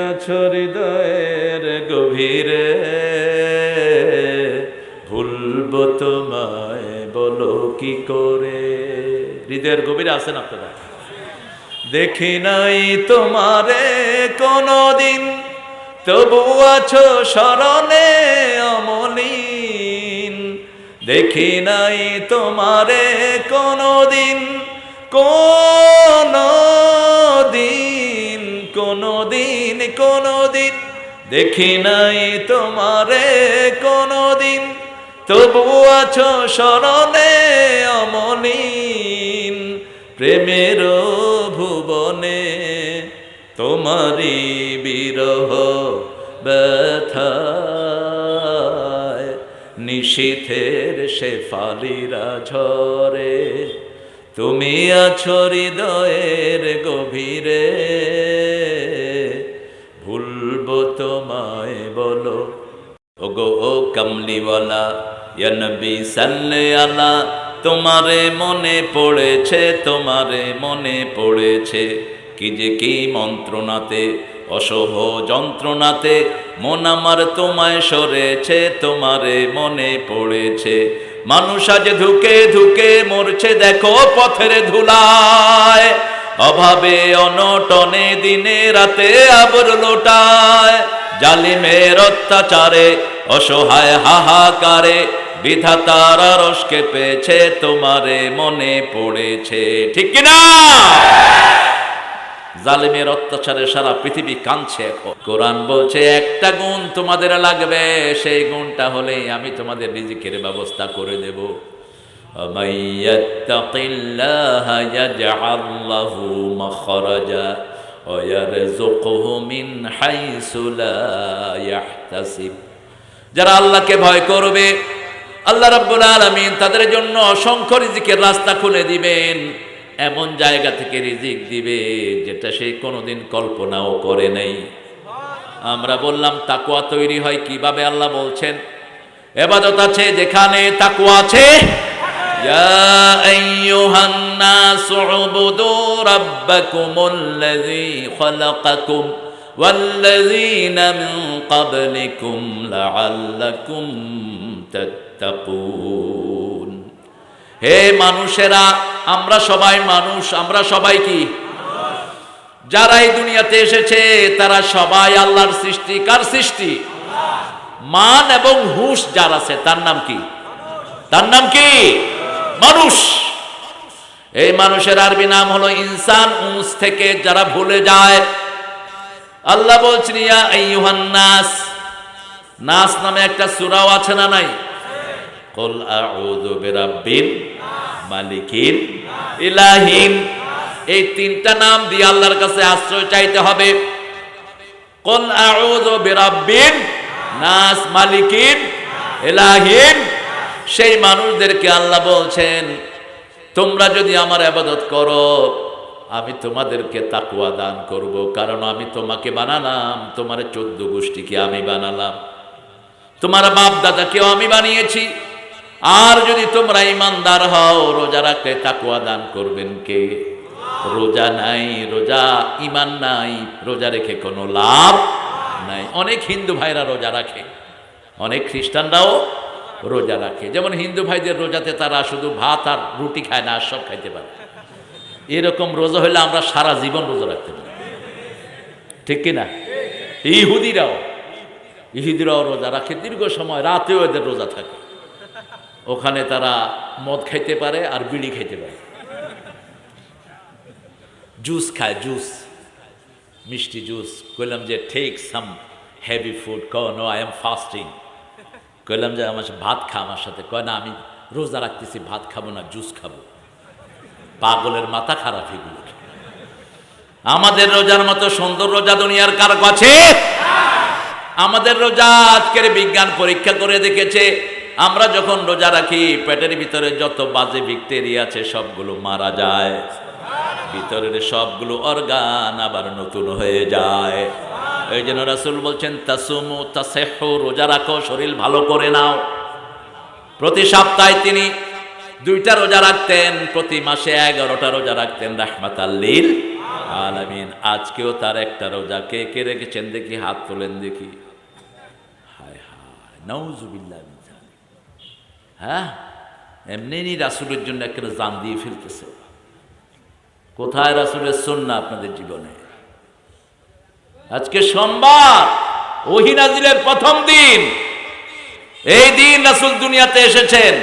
আছো হৃদয়ের গভীরে, ভুলবো তোমায় বলো কি করে। হৃদয়ের গভীরে আছেন আপনারা? দেখি নাই তোমারে কোনদিন, তবু আছো স্মরণে অমলিন। দেখি নাই তোমারে কোনদিন, কোনদিন কোনদিন কোনদিন দেখি নাই তোমারে কোনদিন, তবু আছো স্মরণে অমলিন। প্রেমের ভুবনে তোমারি বিরহ ব্যথায়, নিশীথের শেফালিরা ঝরে, তুমি আছো হৃদয়ের গভীরে, ভুলবো তোমায় বলো। ওগো ও কামলিওয়ালা ইয়া নবী সাল্লে আলা, তোমারে মনে পড়েছে, তোমারে মনে পড়েছে, কি যে কি মন্ত্রণাতে, অসহ যন্ত্রণাতে মন আমার তোমায় সরেছে, তোমারে মনে পড়েছে। মানুষ আজ ধুকে ধুকে মরছে দেখো পথের ধুলায়, অভাবে অনটনে দিনে রাতে আবর লোটায়। জালিমের অত্যাচারে অসহায় হাহাকারে, বিধাতার আরশকে পেয়েছে, তোমারে মনে পড়েছে। ঠিক কিনা? জালিমের অত্যাচারে সারা পৃথিবী কাঁদছে এখন। কোরআন বলছে একটা গুণ তোমাদের লাগবে, সেই গুণটা হলে আমি তোমাদের রিজিকের ব্যবস্থা করে দেব। মাইয়াত্তাকিল্লাহা ইয়াজআল লাহু মাখরাজা ওয়া ইয়ারযুকহু মিন হাইসু লা ইয়াহতাসিব। যারা আল্লাহকে ভয় করবে, আল্লাহ রাব্বুল আলামিন তাদের জন্য অসংখ্য রিজিকের রাস্তা খুলে দিবেন। এমন জায়গা থেকে রিজিক দিবে যেটা সে কোনোদিন কল্পনাও করে নাই। আমরা বললাম তাকওয়া তৈরি হয় কিভাবে? আল্লাহ বলছেন ইবাদত আছে যেখানে তাকওয়া আছে। ইয়া আইয়ুহান নাসু উবুদু রাব্বাকুমুল্লাযী খালাকাকুম ওয়াল্লাযীনা মিন ক্বাবলিকুম লাআল্লাকুম তাত্তাকুন। হে মানুষেরা, আমরা সবাই মানুষ, আমরা সবাই কি? যারা এই দুনিয়াতে এসেছে তারা সবাই আল্লাহর সৃষ্টি। কার সৃষ্টি? মান এবং হুশ যার আছে তার নাম কি? তার নাম কি? মানুষ। এই মানুষের আরবি নাম হলো ইনসান, উনস থেকে যারা ভুলে যায়। আল্লাহ বলছেন ইয়া আইয়ুহান নাস। নাস নামে একটা সূরাও আছে না নাই? কুল আউযু বিরাব্বিল মালিকিন ইলাহিন। এই তিনটা নাম দিয়ে আল্লাহর কাছে আশ্রয় চাইতে হবে। কুল আউযু বিরাব্বিন নাস, মালিকিন, ইলাহিন। সেই মানুষদেরকে আল্লাহ বলছেন তোমরা যদি আমার ইবাদত করো আমি তোমাদেরকে তাকওয়া দান করব, কারণ আমি তোমাকে বানালাম, তোমার 14 গোষ্ঠীকে আমি বানালাম, তোমার বাপ দাদাকেও আমি বানিয়েছি। আর যদি তোমরা ইমানদার হও, রোজা রাখতে তাকওয়া দান করবেন কে? রোজা নাই, রোজা ইমান নাই, রোজা রেখে কোনো লাভ নাই। অনেক হিন্দু ভাইরা রোজা রাখে, অনেক খ্রিস্টানরাও রোজা রাখে। যেমন হিন্দু ভাইদের রোজাতে তারা শুধু ভাত আর রুটি খায় না, আর সব খাইতে পারে। এরকম রোজা হইলে আমরা সারা জীবন রোজা রাখতে পারি। ঠিক কিনা? ইহুদিরাও রোজা রাখে দীর্ঘ সময়, রাতেও এদের রোজা থাকে। ওখানে তারা মদ খাইতে পারে আর বিড়ি খাইতে পারে, জুস খায়, জুস, মিষ্টি জুস। কইলাম যে take some heavy food, no I am fasting. কইলাম যে আমার ভাত খা আমার সাথে, কয় না আমি রোজা রাখতেছি, ভাত খাবো না, জুস খাবো। পাগলের মাথা খারাপ এগুলো। আমাদের রোজার মতো সুন্দর রোজা দুনিয়ার কার কাছে? আমাদের রোজা আজকের বিজ্ঞান পরীক্ষা করে দেখেছে, আমরা যখন রোজা রাখি পেটের ভিতরে যত বাজে ব্যাকটেরিয়া আছে সবগুলো মারা যায়, ভিতরের সবগুলো অর্গান আবার নতুন হয়ে যায়। এই জন্য রাসূল বলছেন তাসুমু তাসিহু, রোজা রাখো, শরীর ভালো করে নাও। প্রতি সপ্তাহে তিনি 2টা রোজা রাখতেন, প্রতি মাসে 11টা রোজা রাখতেন রাহমাতাল লিল আলামিন আজকেও তার একটা রোজা কে কে রেখেছেন দেখি, হাত তোলেন দেখি। হায় হায়, নাউজুবিল্লাহ মিন যালিক। হ্যাঁ, এমনি রাসূলের জন্য একটা জান দিয়ে ফেলতেছে। কোথায় রাসূলের সুন্নাহ আপনাদের জীবনে? আজকে সোমবার, ওহী নাজিলের প্রথম দিন। এই দিন রাসূল দুনিয়াতে এসেছেন,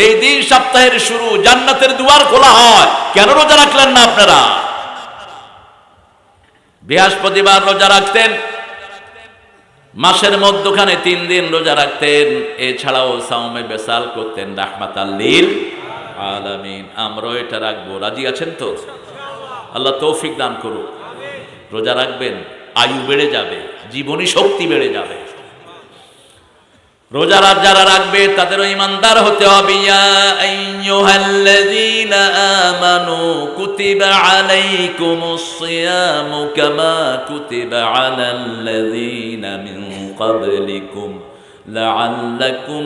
এই দিন সপ্তাহের শুরু, জান্নাতের দুয়ার খোলা হয়। কেন রোজা রাখলেন না আপনারা? বৃহস্পতিবার রোজা রাখতেন, মাসের মধ্যখানে 3 দিন রোজা রাখতেন, এছাড়াও সাওমে বেসাল করতেন রাহমাতাল লিল আলামিন। আমরাও এটা রাখবো, রাজি আছেন তো? আল্লাহ তৌফিক দান করুন। রোজা রাখবেন, আয়ু বেড়ে যাবে, জীবনী শক্তি বেড়ে যাবে। রোজা যারা রাখবে তাদেরও ইমানদার হতে হবে। ইয়া আইয়ুহাল্লাযীনা আমানু কুতিবা আলাইকুমুস সিয়ামু কামা কুতিবা আলাল্লাযীনা মিন ক্বাবলিকুম লাআল্লাকুম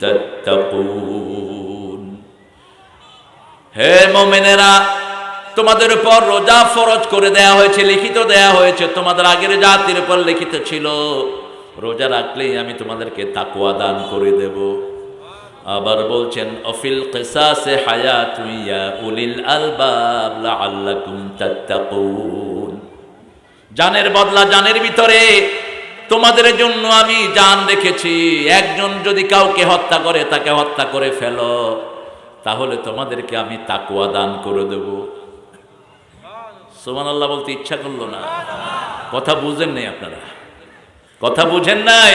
তাত্তাকুন। হে মুমিনেরা, তোমাদের উপর রোজা ফরজ করে দেয়া হয়েছে, লিখিত দেয়া হয়েছে, তোমাদের আগের জাতির উপর লিখিত ছিল। রোজা রাখলেই আমি তোমাদেরকে তাকওয়া দান করে দেব। আবার বলছেন অফিল কিসাসে হায়াতুন ইয়া উলিল আলবাব লাআল্লাকুম তাত্তাকুন। জানের বদলা জানের ভিতরে তোমাদের জন্য আমি জান রেখেছি। একজন যদি কাউকে হত্যা করে তাকে হত্যা করে ফেলো, তাহলে তোমাদেরকে আমি তাকওয়া দান করে দেব। সুবহানাল্লাহ বলতে ইচ্ছা করলো না? কথা বুঝেন নাই আপনারা? কথা বুঝেন নাই?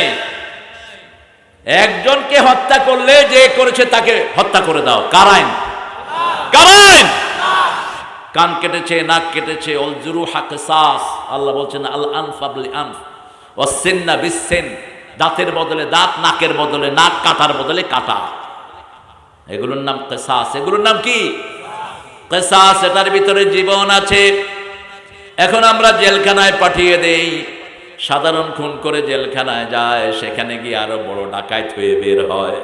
একজনকে হত্যা করলে যে করেছে তাকে হত্যা করে দাও। কার আইন? কার আইন? কান কেটেছে, নাক কেটেছে, অল জুরুহা কিসাস। আল্লাহ বলছেন আল আনফা বিল আনফ ওয়াস সিন্না বিস সিন। দাঁতের বদলে দাঁত, নাকের বদলে নাক, কাটার বদলে কাটা। এগুলোর নাম কিসাস। এগুলোর নাম কি? কিসাস। এটার ভিতরে জীবন আছে। এখন আমরা জেলখানায় পাঠিয়ে দেই, সাধারণ খুন করে জেলখানায় যায়, সেখানে গিয়ে আরো বড় ডাকাত হয়ে বের হয়।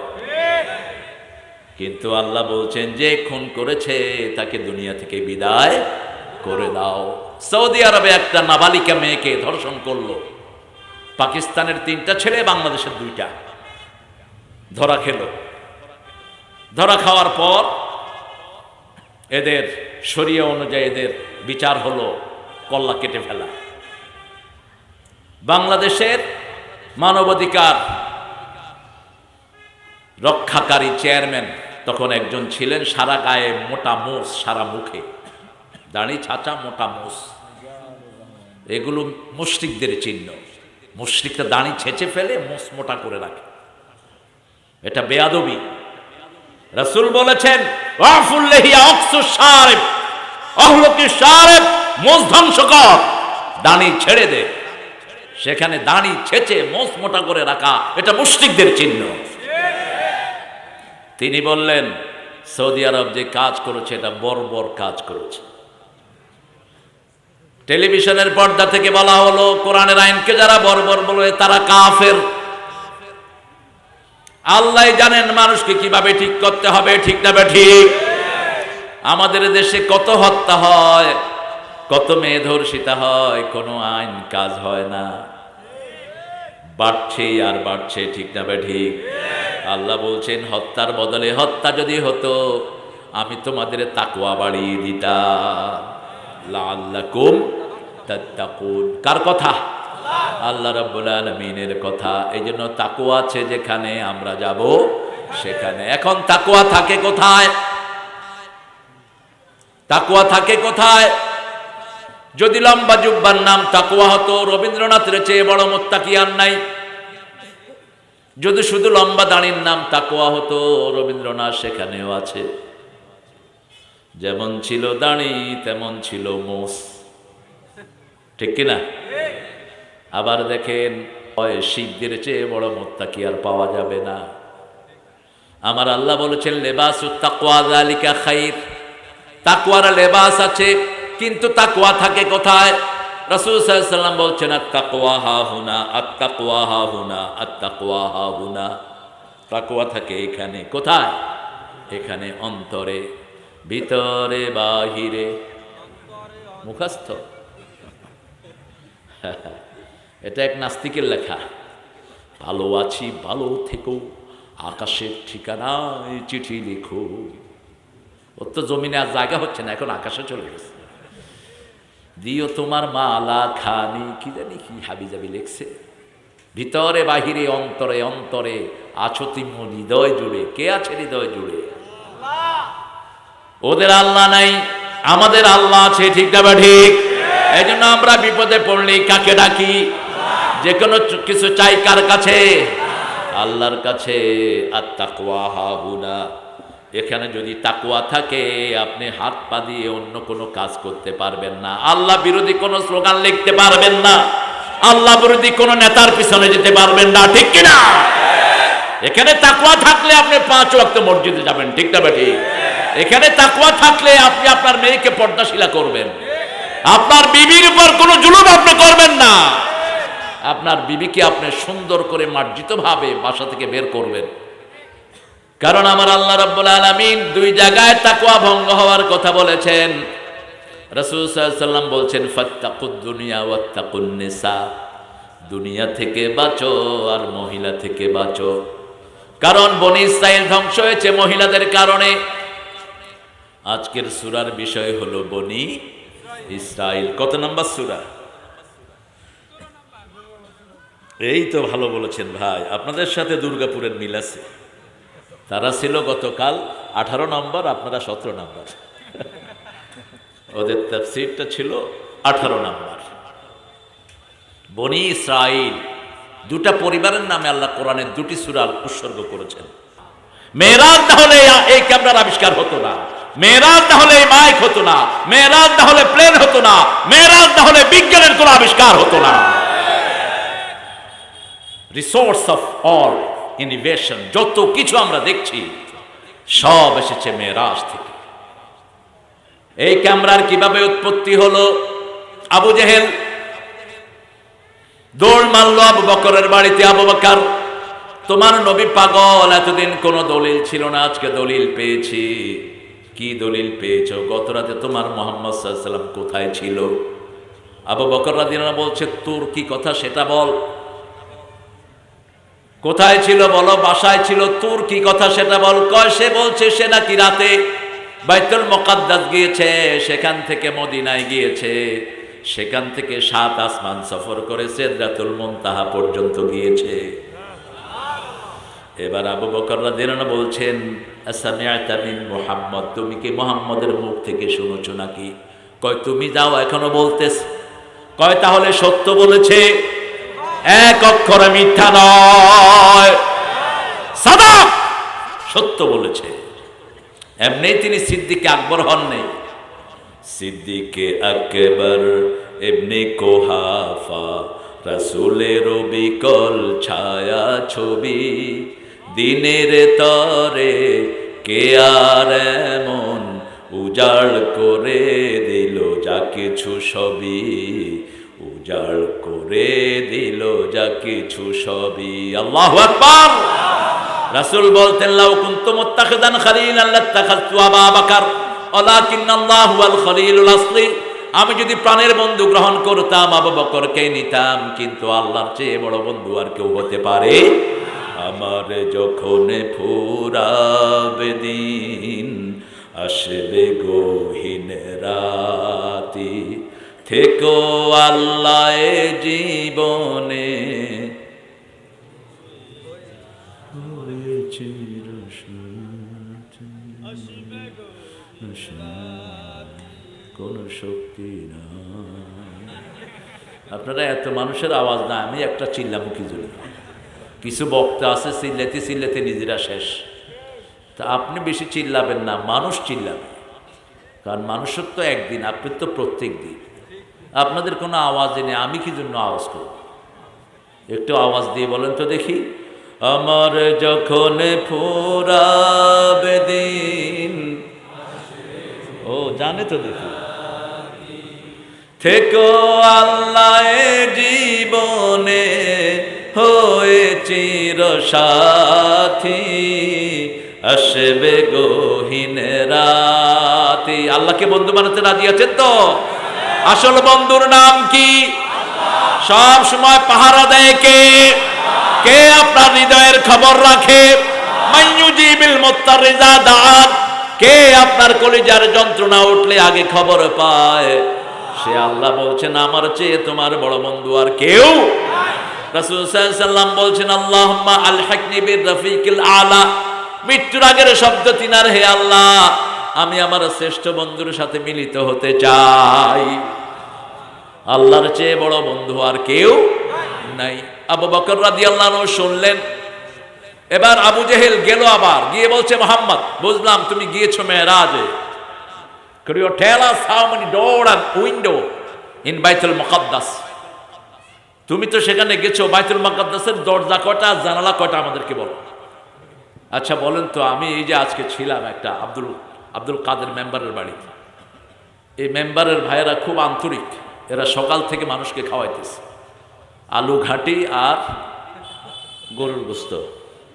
কিন্তু আল্লাহ বলছেন যে খুন করেছে তাকে দুনিয়া থেকে বিদায় করে দাও। সৌদি আরবে একটা নাবালিকা মেয়েকে ধর্ষণ করলো। পাকিস্তানের 3টা ছেলে, বাংলাদেশের 2টা ধরা খেলো। ধরা খাওয়ার পর এদের শরিয়া অনুযায়ী এদের বিচার হলো কল্লা কেটে ফেলা। বাংলাদেশের মানবাধিকার রক্ষাকারী চেয়ারম্যান তখন একজন ছিলেন, সারা গায়ে মোটা মোষ, সারা মুখে দাড়ি, ছাঁচা, মোটা মোষ। এগুলো মুশরিকদের চিহ্ন। মুশরিকরা দাড়ি ছেঁচে ফেলে, মোষ মোটা করে রাখে। এটা বেয়াদবি। রাসূল বলেছেন ওয়াফুল লিহিয়া আকসু শারিব, আহলকি শারিব, মোষ ধ্বংস কর, দাড়ি ছেড়ে দে। সেখানে দাড়ি ছেঁচে মোষ মোটা করে রাখা, এটা মুশরিকদের চিহ্ন। তিনি বললেন সৌদি আরব যে কাজ করেছে এটা বর্বর কাজ করেছে। টেলিভিশনের পর্দা থেকে বলা হলো কোরআনের আইনকে যারা বর্বর বলে তারা কাফের। আল্লাহ জানেন মানুষকে কিভাবে ঠিক করতে হবে, ঠিক না ঠিক? আমাদের দেশে কত হত্যা হয়, কত মেয়ে ধর্ষিতা হয়, কোনো আইন কাজ হয় না, বাড়ছে আর বাড়ছে, ঠিক না ঠিক? আল্লাহ বলছেন হত্যার বদলে হত্যা যদি হতো আমি তোমাদের তাকওয়া বাড়িয়ে দিতাম। লাআল্লাকুম তাত্তাকুন। কার কথা? আল্লাহ রাব্বুল আলামিনের কথা। এই জন্য তাকওয়া আছে যেখানে আমরা যাব সেখানে। এখন তাকওয়া থাকে কোথায়? তাকওয়া থাকে কোথায়? যদি লম্বা জুব্বার নাম তাকওয়া হতো, রবীন্দ্রনাথের চেয়ে বড় মুত্তাকি আর নাই। যদি শুধু লম্বা দাড়ির নাম তাকওয়া হতো, রবীন্দ্রনাথ সেখানেও আছে। যেমন ছিল দাড়ি তেমন ছিল মোষ, ঠিক কিনা? আবার দেখেন শিখদের চেয়ে বড় মুত্তাকি আর পাওয়া যাবে না। আমার আল্লাহ বলেছেন লেবাসুত তাকওয়া যালিকা খাইর। তাকওয়ার লেবাস আছে, কিন্তু তাকওয়া থাকে কোথায়? রাসূল সাল্লাল্লাহু আলাইহি ওয়াসাল্লাম বলছেন আত-তাকওয়া হাহুনা, আত-তাকওয়া হাহুনা, আত-তাকওয়া হাহুনা। তাকওয়া থাকে এখানে। কোথায়? এখানে অন্তরে, ভিতরে বাহিরে। মুখস্থ। এটা এক নাস্তিকের লেখা। ভালো আছি ভালো থেকো, আকাশের ঠিকানায় চিঠি লিখো। ওর তো জমিনে আর জায়গা হচ্ছে না, এখন আকাশে চলে গেছে। দিও তোমার মালা খানি, কি জানি কি হাবিজাবি লেখছে। ভিতরে বাহিরে অন্তরে অন্তরে আছো তুমি হৃদয় জুড়ে। কে আছে হৃদয় জুড়ে? ওদের আল্লাহ নাই, আমাদের আল্লাহ আছে। ঠিক না ঠিক? এই জন্য আমরা বিপদে পড়লেই কাকে ডাকি? যে কোনো কিছু চাই কার কাছে? আল্লাহর কাছে। আর তাকওয়া হাহুনা, এখানে যদি তাকওয়া থাকে আপনি হাত পা দিয়ে অন্য কোনো কাজ করতে পারবেন না। আল্লাহ বিরোধী কোনো স্লোগান লিখতে পারবেন না। আল্লাহ বিরোধী কোনো নেতার পিছনে যেতে পারবেন না। ঠিক কিনা? এখানে তাকওয়া থাকলে আপনি 5 ওয়াক্ত মসজিদে যাবেন। ঠিক না ঠিক? এখানে তাকওয়া থাকলে আপনি আপনার মেয়েকে পর্দাশীলা করবেন। আপনার বিবির উপর কোনো জুলুম আপনি করবেন না। আপনার বিবিকে আপনি সুন্দর করে মার্জিত ভাবে বাসা থেকে বের করবেন। কারণ আমার আল্লাহ রাব্বুল আলামিন 2 জায়গায় তাকওয়া ভঙ্গ হওয়ার কথা বলেছেন। রাসূল সাল্লাল্লাহু আলাইহি ওয়াসাল্লাম বলছেন, ফাত্তাকুদ দুনিয়া ওয়াত্তাকুন নিসা, দুনিয়া থেকে বাঁচো আর মহিলা থেকে বাঁচো। কারণ বনি ইসরাইল ধ্বংস হয়েছে মহিলাদের কারণে। আজকের সূরার বিষয় হলো বনি ইসরাইল। কত নাম্বার সূরা? এই তো ভালো বলেছেন ভাই, আপনাদের সাথে দুর্গাপুরের মিল আছে। তারা ছিল গতকাল 18 নম্বর, আপনারা 17 নম্বর। ওদের তাফসীরটা ছিল 18 নম্বর। বনি ইসরাইল 2টা পরিবারের নামে আল্লাহ কোরআনের 2টি সূরা উৎসর্গ করেছেন। মেরাজ না হলে এই ক্যামেরার আবিষ্কার হতো না, মেরাজ না হলে এই মাইক হতো না, মেরাজ না হলে প্লেন হতো না, মেরাজ না হলে বিজ্ঞানের কোনো আবিষ্কার হতো না। রিসোর্স অফ অল ইনোভেশন, যত কিছু আমরা দেখছি সব এসেছে মেরাজ থেকে। এই ক্যামেরার কিভাবে উৎপত্তি হলো? আবু জেহেল দৌড় মারলো আবু বকরের বাড়িতে। আবু বকর, তোমার নবী পাগল, এতদিন কোনো দলিল ছিল না, আজকে দলিল পেয়েছি। কি দলিল পেয়েছো? গত রাতে তোমার মুহাম্মদ সাল্লাল্লাহু আলাইহি ওয়াসাল্লাম কোথায় ছিল? আবু বকর রাদিয়াল্লাহু আনহু বলছে, তোর কি কথা সেটা বল। কোথায় ছিল বলো? বাসায় ছিল। তোর কি কথা সেটা বল। কয় সে বলছে সে নাকি রাতে বাইতুল মুকাদ্দাস গিয়েছে, সেখান থেকে মদিনায় গিয়েছে, সেখান থেকে 7 আসমান সফর করে সিদরাতুল মুনতাহা পর্যন্ত গিয়েছে। এবার আবু বকর রাদিয়াল্লাহু আনহু বলছেন, আসামিআতা মিন মুহাম্মদ, তুমি কি মুহাম্মদের মুখ থেকে শুনেছো নাকি? কয় তুমি যাও, এখনো বলতেছ। কয় তাহলে সত্য বলেছে, এক অক্ষরে মিথ্যা নয়, সাদাক, সত্য বলেছে। এমনি তিনি সিদ্দিকে আকবর হন নাই। সিদ্দিকে আকবর ইবনে কুহাফা, রাসূলের বিকল ছায়া ছবি, দিনের তরে কে আর এমন উজাড় করে দিল যা কিছু সবই, উজাড় করে দিল যা কিছু সবই। আল্লাহু আকবার। রাসূল বলতেন, লাউ কুনতু মুত্তাখিদান খালিলান লাত্তাখাযতু আবা বকর ওয়ালাকিন্নাল্লাহু হুয়াল খলিলুল আসলি, আমি যদি প্রাণের বন্ধু গ্রহণ করতাম আবু বকরকে নিতাম, কিন্তু আল্লাহর চেয়ে বড় বন্ধু আর কেউ হতে পারে? আমার যখন ফুরাবে দিন, আসবে গহীন রাতি, থেকো আল্লাহ জীবনে, কোন শক্তি না। আপনারা এত মানুষের আওয়াজ না, আমি একটা চিল্লামুখী জন্য। কিছু বক্তা আছে চিল্লাতে চিল্লাতে নিজেরা শেষ। তা আপনি বেশি চিল্লাবেন না, মানুষ চিল্লাবে। কারণ মানুষের তো একদিন, আপনি তো প্রত্যেক দিন। আপনাদের কোনো আওয়াজ নেই, আমি কি জন্য আওয়াজ করব? একটু আওয়াজ দিয়ে বলেন তো দেখি। আমার যখন ফুরাবে দিন, ও জানে তো দেখি, থেকো আল্লাহ জীবনে হয়ে চির সাথী, আসবে গহীন রাতি। আল্লাহকে বন্ধু বানাতে রাজি আছেন তো? আসল বন্ধুর নাম কি? সব সময় পাহারা দেয় কে? কে আপনার হৃদয়ের খবর রাখে? মাইয়ুজিবিল মুত্তারিজা দাআত, কে আপনার কলিজার যন্ত্রণা উঠলে আগে খবর পায়? সে আল্লাহ বলছেন আমার চেয়ে তোমার বড় বন্ধু আর কেউ। রাসূল সাল্লাল্লাহু আলাইহি ওয়াসাল্লাম বলছেন আল্লাহুম্মা আলহিকনি বির রফিকিল আলা, মৃত্যুর আগের শব্দ তিনার, হে আল্লাহ আমি আমার শ্রেষ্ঠ বন্ধুর সাথে মিলিত হতে চাই। আল্লাহর চেয়ে বড় বন্ধু আর কেউ নাই। আবু বকর রাদিয়াল্লাহু আনহু শুনলেন। এবার আবু জেহেল গেল, আবার গিয়ে বলছে মুহাম্মদ, বুঝলাম তুমি গিয়েছো মেরাজে, could you tell us how many door and window in বাইতুল মুকাদ্দাস? তুমি তো সেখানে গেছো, বাইতুল মুকাদ্দাসের দরজা কয়টা, জানালা কয়টা আমাদেরকে বলো। আচ্ছা বলেন তো, আমি এই যে আজকে ছিলাম একটা আব্দুল কাদের মেম্বারের বাড়িতে, এই মেম্বারের ভাইয়েরা খুব আন্তরিক, এরা সকাল থেকে মানুষকে খাওয়াইতেছে আলু ঘাটি আর গরুর গোস্ত,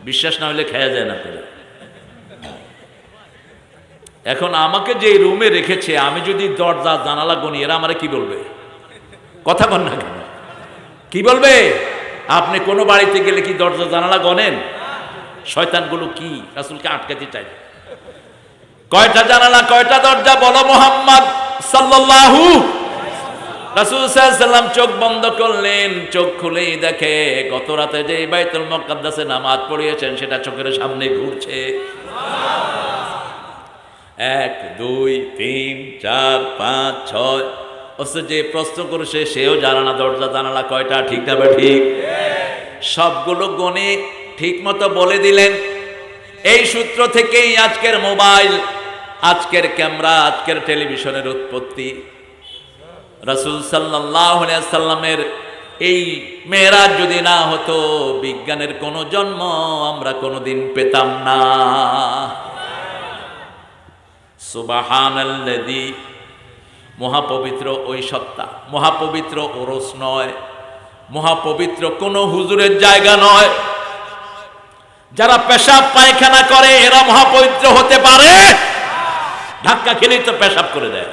বিশ্বাস না হলে খাওয়া যায় না পেলে। এখন আমাকে যে রুমে রেখেছে, আমি যদি দরজা জানালা গনি, এরা আমারে কি বলবে? কথা বল না কেন? কি বলবে? আপনি কোনো বাড়িতে গেলে কি দরজা জানালা গনেন? শয়তানগুলো কি রাসূলকে আটকাতে চায়। কয়টা জানালা কয়টা দরজা বলো মুহাম্মদ সাল্লাল্লাহু। রাসূল সাল্লাল্লাহু আলাইহি ওয়াসাল্লাম চোখ বন্ধ করলেন, চোখ খুলেই দেখে গত রাতে যে বাইতুল মুকাদ্দাসে নামাজ পড়িয়েছেন সেটা চোখের সামনে ঘুরছে। 1 2 3 4 5 6, অথচ যে প্রশ্ন করেছে সেও জানে না দরজা জানালা কয়টা, ঠিক না? ঠিক। সবগুলো গণে ঠিক মতো বলে দিলেন। এই সূত্র থেকেই আজকের মোবাইল, আজকের ক্যামেরা, আজকের টেলিভিশনের উৎপত্তি। রাসূল সাল্লাল্লাহু আলাইহি ওয়াসাল্লামের এই মেরাজ যদি না হতো, বিজ্ঞানের কোনো জন্ম আমরা কোনোদিন পেতাম না। সুবহানাল্লাযী, মহাপবিত্র ওই সত্তা, মহাপবিত্র ওরস নয়, মহাপবিত্র কোন হুজুরের জায়গা নয়। যারা পেশাব পায়খানা করে এরা মহাপবিত্র হতে পারে? ধাক্কা খেলেই তো পেশাব করে দেয়,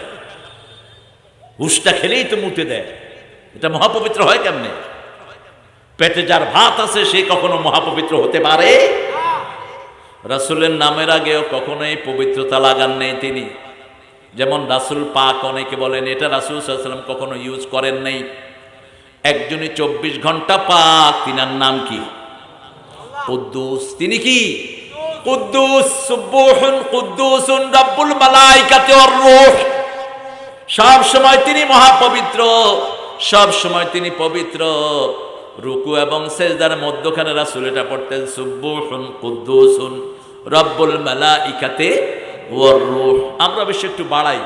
হুসটা খেলেই তো মুতে দেয়, এটা মহাপবিত্র হয় কেমনে? পেটে যার ভাত আছে সে কখনো মহাপবিত্র হতে পারে? রাসূলের নামের আগেও কখনোই পবিত্রতা লাগান নেই তিনি। যেমন রাসূল পাক, অনেকে বলেন এটা রাসূল সাল্লাল্লাহু আলাইহি ওয়াসাল্লাম কখনো ইউজ করেন নাই। একজনই 24 ঘন্টা পাক, তিনার নাম কি? কুদ্দুস। তিনি কি? কুদ্দুস, সুবহুন কুদ্দুসুন রাব্বুল মালাইকাতি ওয়ার রূহ। সব সময় তিনি মহাপবিত্র, সব সময় তিনি পবিত্র। রুকু এবং সিজদার মধ্যখানে রাসূল এটা পড়তেন, সুবহুন কুদ্দুসুন রাব্বুল মালাইকাতি ওয়ার রূহ। আমরা বেশি একটু বাড়াই,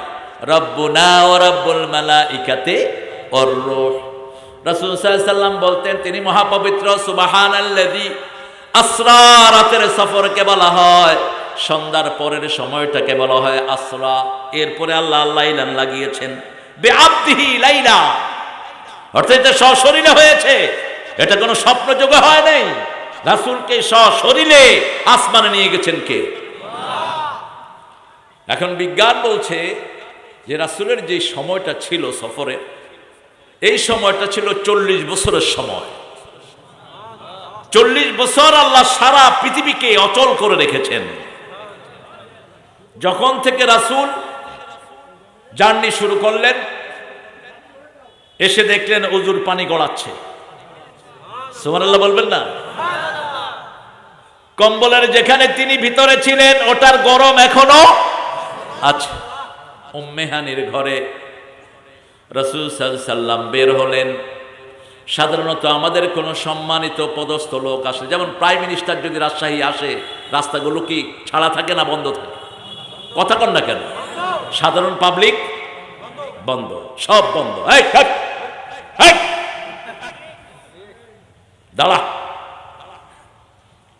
রব্বুনা ওয়া রাব্বুল মালাইকাতি ওয়ার রূহ। রাসূল সাল্লাল্লাহু আলাইহি ওয়াসাল্লাম বলতেন তিনি মহাপবিত্র। সুবহানাল্লাযী আসরা, রাতের সফরকে বলা হয়, সন্ধ্যার পরের সময়টাকে বলা হয় আসরা। এরপরে আল্লাহ লাইলান লাগিয়েছেন, বিআবদিহি লাইলা, অর্থাৎ এটা সশরীরে হয়েছে, এটা কোনো স্বপ্ন যোগে হয় নাই। রাসূলকে সশরীরে আসমানে নিয়ে গেছেন কে? এখন বিজ্ঞান বলছে যে রাসূলের যে সময়টা ছিল সফরে, এই সময়টা ছিল 40 বছরের সময়। 40 বছর আল্লাহ সারা পৃথিবীকে অচল করে রেখেছেন। যখন থেকে রাসূল জার্নি শুরু করলেন, এসে দেখলেন ওযুর পানি গড়াচ্ছে। সুবহানাল্লাহ বলবেন না? কম্বলের যেখানে তিনি ভিতরে ছিলেন ওটার গরম এখনো আছে। উম্মে হানির ঘরে রাসূল সাল্লাল্লাহু আলাইহি ওয়াসাল্লাম বের হলেন। সাধারণত আমাদের কোনো সম্মানিত পদস্থ লোক আসে, যেমন প্রাইম মিনিস্টার যদি রাজশাহী আসে, রাস্তাগুলো কি ছাড়া থাকে না বন্ধ থাকে? কথা কন না কেন? সাধারণ পাবলিক বন্ধ, সব বন্ধ। দাঁড়া,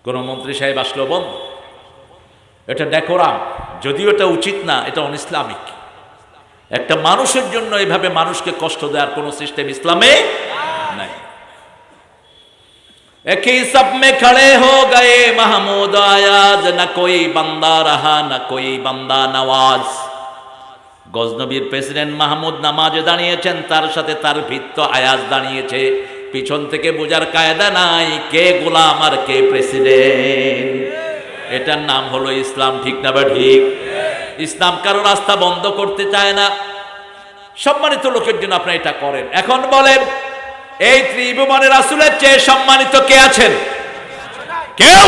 কোন মন্ত্রী সাহেব আসলো বন্ধ। এটা ডেকোরাম, যদিও এটা উচিত না, এটা অনইসলামিক। একটা মানুষের জন্য এভাবে মানুষকে কষ্ট দেওয়ার কোন সিস্টেম ইসলামে নাই। एक ही सब में खड़े हो गए महमूद आयाज, न कोई बंदा रहा न कोई बंदा नवाज। গজনবীর প্রেসিডেন্ট মাহমুদ নামাজে দাঁড়িয়েছেন, তার সাথে তার ভৃত্য আয়াজ দাঁড়িয়েছে। পিছন থেকে বোঝার কায়দা নাই কে গোলাম আর কে প্রেসিডেন্ট। এটার নাম হলো ইসলাম, ঠিক না বা ঠিক? ইসলাম কারো রাস্তা বন্ধ করতে চায় না। সম্মানিত লোকের জন্য আপনি এটা করেন। এখন বলেন, এই ত্রিভুবনে রাসূলের চেয়ে সম্মানিত কে আছেন? কেউ।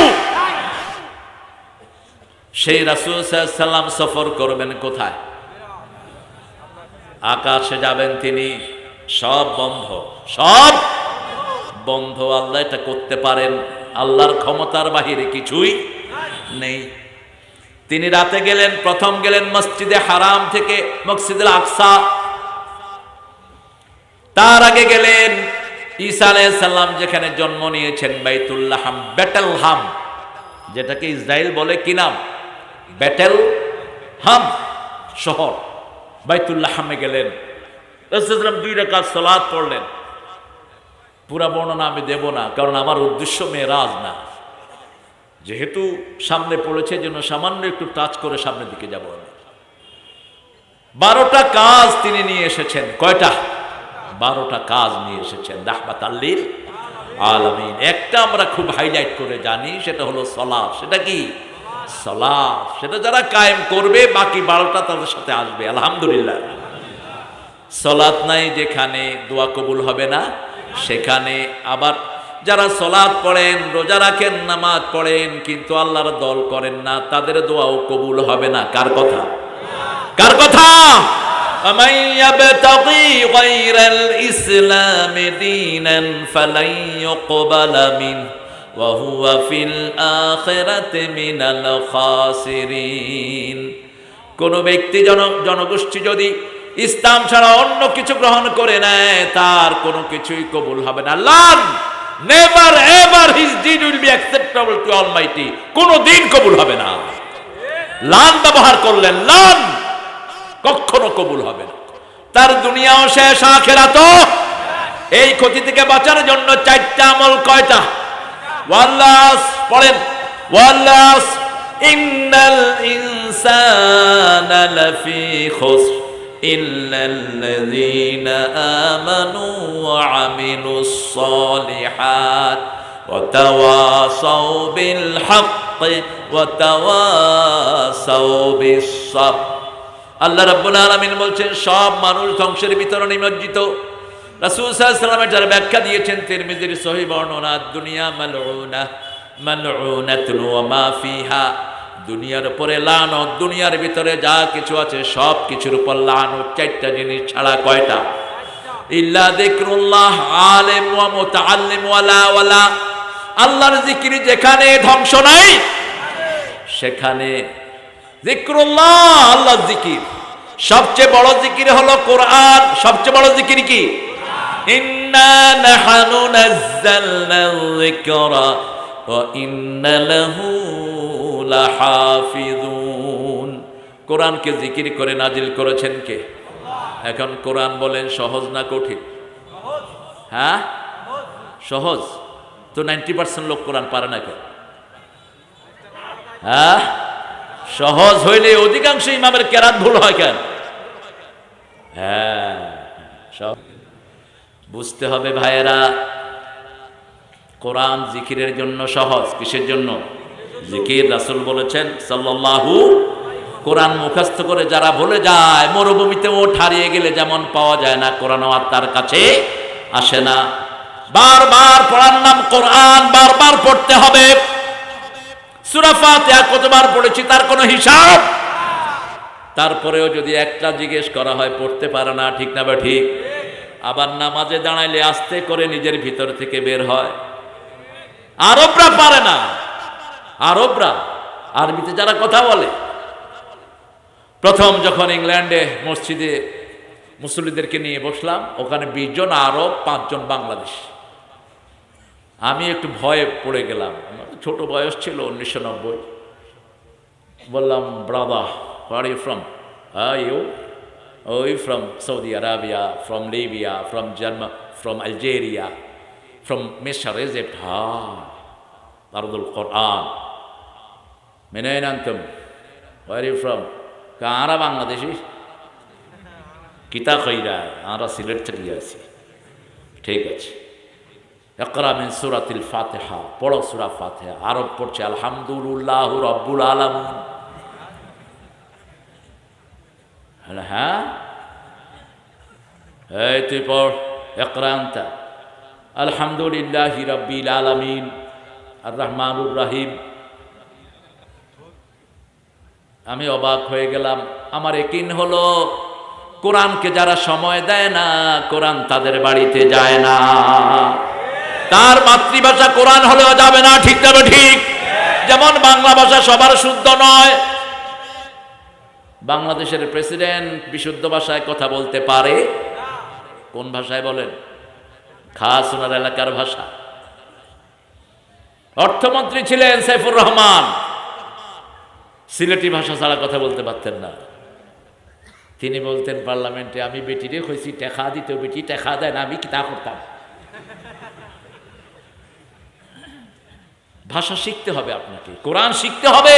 সেই রাসূল সাল্লাল্লাহু আলাইহি সাল্লাম সফর করবেন কোথায়? আকাশে যাবেন তিনি। সব বন্ধ, সব বন্ধ। আল্লাহ এটা করতে পারেন, আল্লাহর ক্ষমতার বাহিরে কিছুই নেই। তিনি রাতে গেলেন, প্রথম গেলেন মসজিদে হারাম থেকে মসজিদুল আকসা। তার আগে গেলেন ঈসা আলাইহিস সালাম যেখানে জন্ম নিয়েছেন, বাইতুল্লাহাম, বেটেলহাম, যেটাকে ইসরায়েল বলে কি নাম? বেটেলহাম শহর। বাইতুল্লাহামে গেলেন, রাসূলুল্লাহ 2 রাকাত সালাত পড়লেন। পুরা বর্ণনা আমি দেব না, কারণ আমার উদ্দেশ্য মেরাজ না। যেহেতু সামনে পড়েছে জন্য সামান্য একটু টাচ করে সামনের দিকে যাব আমি। 12টা কাজ তিনি নিয়ে এসেছেন। কয়টা? 12টা কাজ নিয়ে এসেছেন রাহমাতাল লিল আলামিন। একটা আমরা খুব হাইলাইট করে জানি, সেটা হলো সালাত। সেটা কি? সালাত। সেটা যারা কায়েম করবে বাকি 12টা তাদের সাথে আসবে, আলহামদুলিল্লাহ। সালাত নাই যেখানে দোয়া কবুল হবে না সেখানে। আবার যারা সালাত পড়েন, রোজা রাখেন, নামাজ পড়েন, কিন্তু আল্লাহর দল করেন না, তাদের দোয়াও কবুল হবে না। কার কথা? কার কথা? ومن يبتغي غير الإسلام دينا فلن يقبل منه وهو في الآخرة من الخاسرين। কোন ব্যক্তি জনগোষ্ঠী যদি ইসলাম ছাড়া অন্য কিছু গ্রহণ করে নেয়, তার কোনো কিছুই কবুল হবে না। লান, never ever his deed will be acceptable to almighty. কোনো দিন কবুল হবে না। লান ব্যবহার করলেন, লান কখনো কবুল হবে না। তার দুনিয়াও শেষ, আখিরাতও। এই ক্ষতি থেকে বাঁচার জন্য 4টা আমল। কয়টা? ওয়াল্লাস পড়েন, ওয়াল্লাস ইন্নাল ইনসানা লাফি খুসর ইল্লাল্লাযীনা আমানু ওয়া আমিলুস সালিহাত ওয়া তাওয়াসাউ বিল হাক্কি ওয়া তাওয়াসাউ বিস সাবর। আল্লাহ রাব্বুল আলামিন বলছেন সব মানুষ ধ্বংসের ভিতরে নিমজ্জিত। রাসূল সাল্লাল্লাহু আলাইহি ওয়াসাল্লাম যার ব্যাখ্যা দিয়েছেন তিরমিজির সহিহ বর্ণনা, দুনিয়া মালউনা মালউনাতুন ওয়া মা ফিহা। দুনিয়ার উপরে লানত, দুনিয়ার ভিতরে যা কিছু আছে সব কিছুর উপর লানত। 4টা জিনিস ছাড়া। কয়টা? ইল্লা যিকরুল্লাহ, আলিম ওয়া মুতাআল্লিম ওয়ালা ওয়ালা। আল্লাহর জিকির যেখানে ধ্বংস নাই সেখানে যিকরুল্লাহ, আল্লাহর জিকির। সবচেয়ে বড় জিকির হলো কোরআন। সবচেয়ে বড় জিকির কি? ইন্না নাহনু নাযালনা যিকরা ওয়া ইন্না লাহু লাহাফিজুন। কোরআনকে জিকির করে নাজিল করেছেন কে? এখন কোরআন বলেন সহজ না কঠিন? হ্যাঁ, সহজ তো। 90% লোক কোরআন পারে না কেন? হ্যাঁ, সহজ হইলে অধিকাংশ ইমামের কেরাত ভুল হয় কেন? হ্যাঁ, সব বুঝতে হবে ভাইয়েরা। কোরআন জিকিরের জন্য সহজ। কিসের জন্য? জিকির। রাসূল বলেছেন সাল্লাল্লাহু, কোরআন মুখস্থ করে যারা ভুলে যায়, মরুভূমিতে ওঠ হারিয়ে গেলে যেমন পাওয়া যায় না, কোরআনও আর তার কাছে আসে না। বারবার পড়ার নাম কোরআন, বারবার পড়তে হবে। সূরা ফাতিহা কতবার পড়েছি তার কোনো হিসাব। তারপরেও যদি একটা জিজ্ঞেস করা হয় পড়তে পারে না, ঠিক না বা ঠিক? আবার নামাজে দাঁড়াইলে আস্তে করে নিজের ভিতর থেকে বের হয়। আরবরা পারে না। আরবরা আরবিতে যারা কথা বলে, প্রথম যখন ইংল্যান্ডে মসজিদে মুসল্লিদেরকে নিয়ে বসলাম, ওখানে 20 জন আরব, 5 জন বাংলাদেশ। আমি একটু ভয়ে পড়ে গেলাম। আমার ছোট বয়স ছিল, 1990। বললাম, brother, where are you from? You? Oh, you from Saudi Arabia, from Libya, from Germany, from Algeria, from Misr, Egypt. أرض القرآن. من أين أنتم? Where are you from? كعرب Bangladeshi. কিতা কইরা আমরা সিলেট থেকে আছি, ঠিক আছে। ইকরা মিন সূরাতিল ফাতিহা, পড়ো সূরা ফাতিহা। আরব পড়ছে আলহামদুলিল্লাহ রাব্বুল আলামিন। হ্যাঁ, এই তুই পড়, ইকরা আনতা আলহামদুলিল্লাহি রাব্বিল আলামিন আর রহমানুর রহিম। আমি অবাক হয়ে গেলাম। আমার ইয়াকিন হলো কোরআনকে যারা সময় দেয় না, কোরআন তাদের বাড়িতে যায় না। তার মাতৃভাষা কোরআন হলেও যাবে না, ঠিক তবে ঠিক। যেমন বাংলা ভাষা সবার শুদ্ধ নয়। বাংলাদেশের প্রেসিডেন্ট বিশুদ্ধ ভাষায় কথা বলতে পারে? কোন ভাষায় বলেন? খাস ওনার এলাকার ভাষা। অর্থমন্ত্রী ছিলেন সাইফুর রহমান, সিলেটি ভাষা ছাড়া কথা বলতে পারতেন না। তিনি বলতেন পার্লামেন্টে, আমি বেটিরে কইছি টেকা দিতে, বেটি টেকা দেয় না, আমি কি তা করতাম? ভাষা শিখতে হবে আপনাকে, কোরআন শিখতে হবে।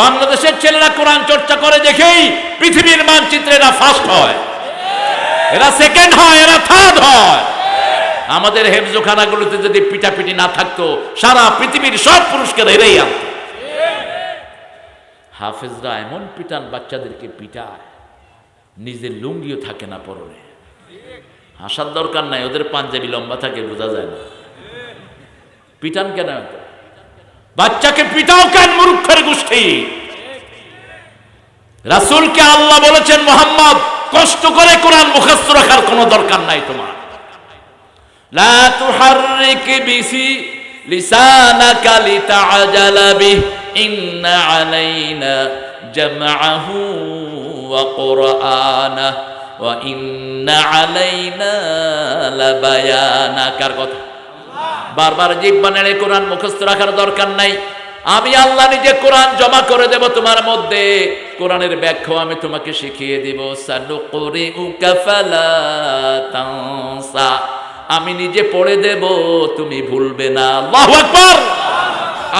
বাংলাদেশের ছেলেরা কোরআন চর্চা করে দেখেই পৃথিবীর মানচিত্রে এরা ফার্স্ট হয়, এরা সেকেন্ড হয়, এরা থার্ড হয়। আমাদের হেফজোখানাগুলোতে যদি পিটাপিটি না থাকতো, সারা পৃথিবীর সব পুরস্কার এরাই আনত। হাফেজরা এমন পিটান, বাচ্চাদেরকে পিটায়, নিজের লুঙ্গিও থাকে না পরনে। হাসার দরকার নাই, ওদের পাঞ্জাবি লম্বা থাকে, বোঝা যায় না। পিটান কেন? বাচ্চাকে পিটাও কেন, মূর্খের গোষ্ঠী? রাসূলকে আল্লাহ বলেছেন, মুহাম্মদ কষ্ট করে কোরআন মুখস্থ রাখার কোনো দরকার নাই তোমার। লা তুহাররিক বিহি লিসানাকা লিতাআজালা বিহি ইন্না আলাইনা জামআহু ওয়া কুরআনা ওয়া ইন্না আলাইনা লাবায়ানা। কার কথা? বারবার জিহ্বা নেড়ে কোরআন মুখস্থ রাখার দরকার নাই। আমি আল্লাহ নিজে কোরআন জমা করে দেব তোমার মধ্যে, কোরআনের ব্যাখ্যা আমি তোমাকে শিখিয়ে দেব। সানুকুরিউকা ফালা তানসা, আমি নিজে পড়ে দেব, তুমি ভুলবে না। আল্লাহু আকবার।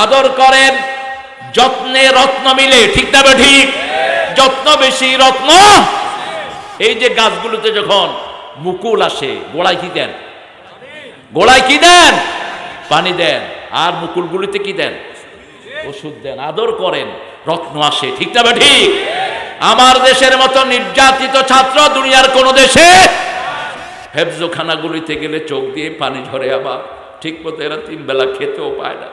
আদর করেন, যত্নে রত্ন মিলে, ঠিক না ঠিক? যত্ন বেশি রত্ন। এই যে গাছগুলোতে যখন মুকুল আসে, গোড়ায় কি দেন? গোড়ায় কি দেন? পানি দেন। আর মুকুলগুলিতে কি দেন? ওষুধ দেন। আদর করেন, রত্ন আসে, ঠিক না ঠিক? আমার দেশের মতো নির্যাতিত ছাত্র দুনিয়ার কোন দেশে হেফজোখানাগুলিতে গেলে চোখ দিয়ে পানি ঝরে। আবার ঠিক মতো এরা 3 বেলা খেতেও পায় না,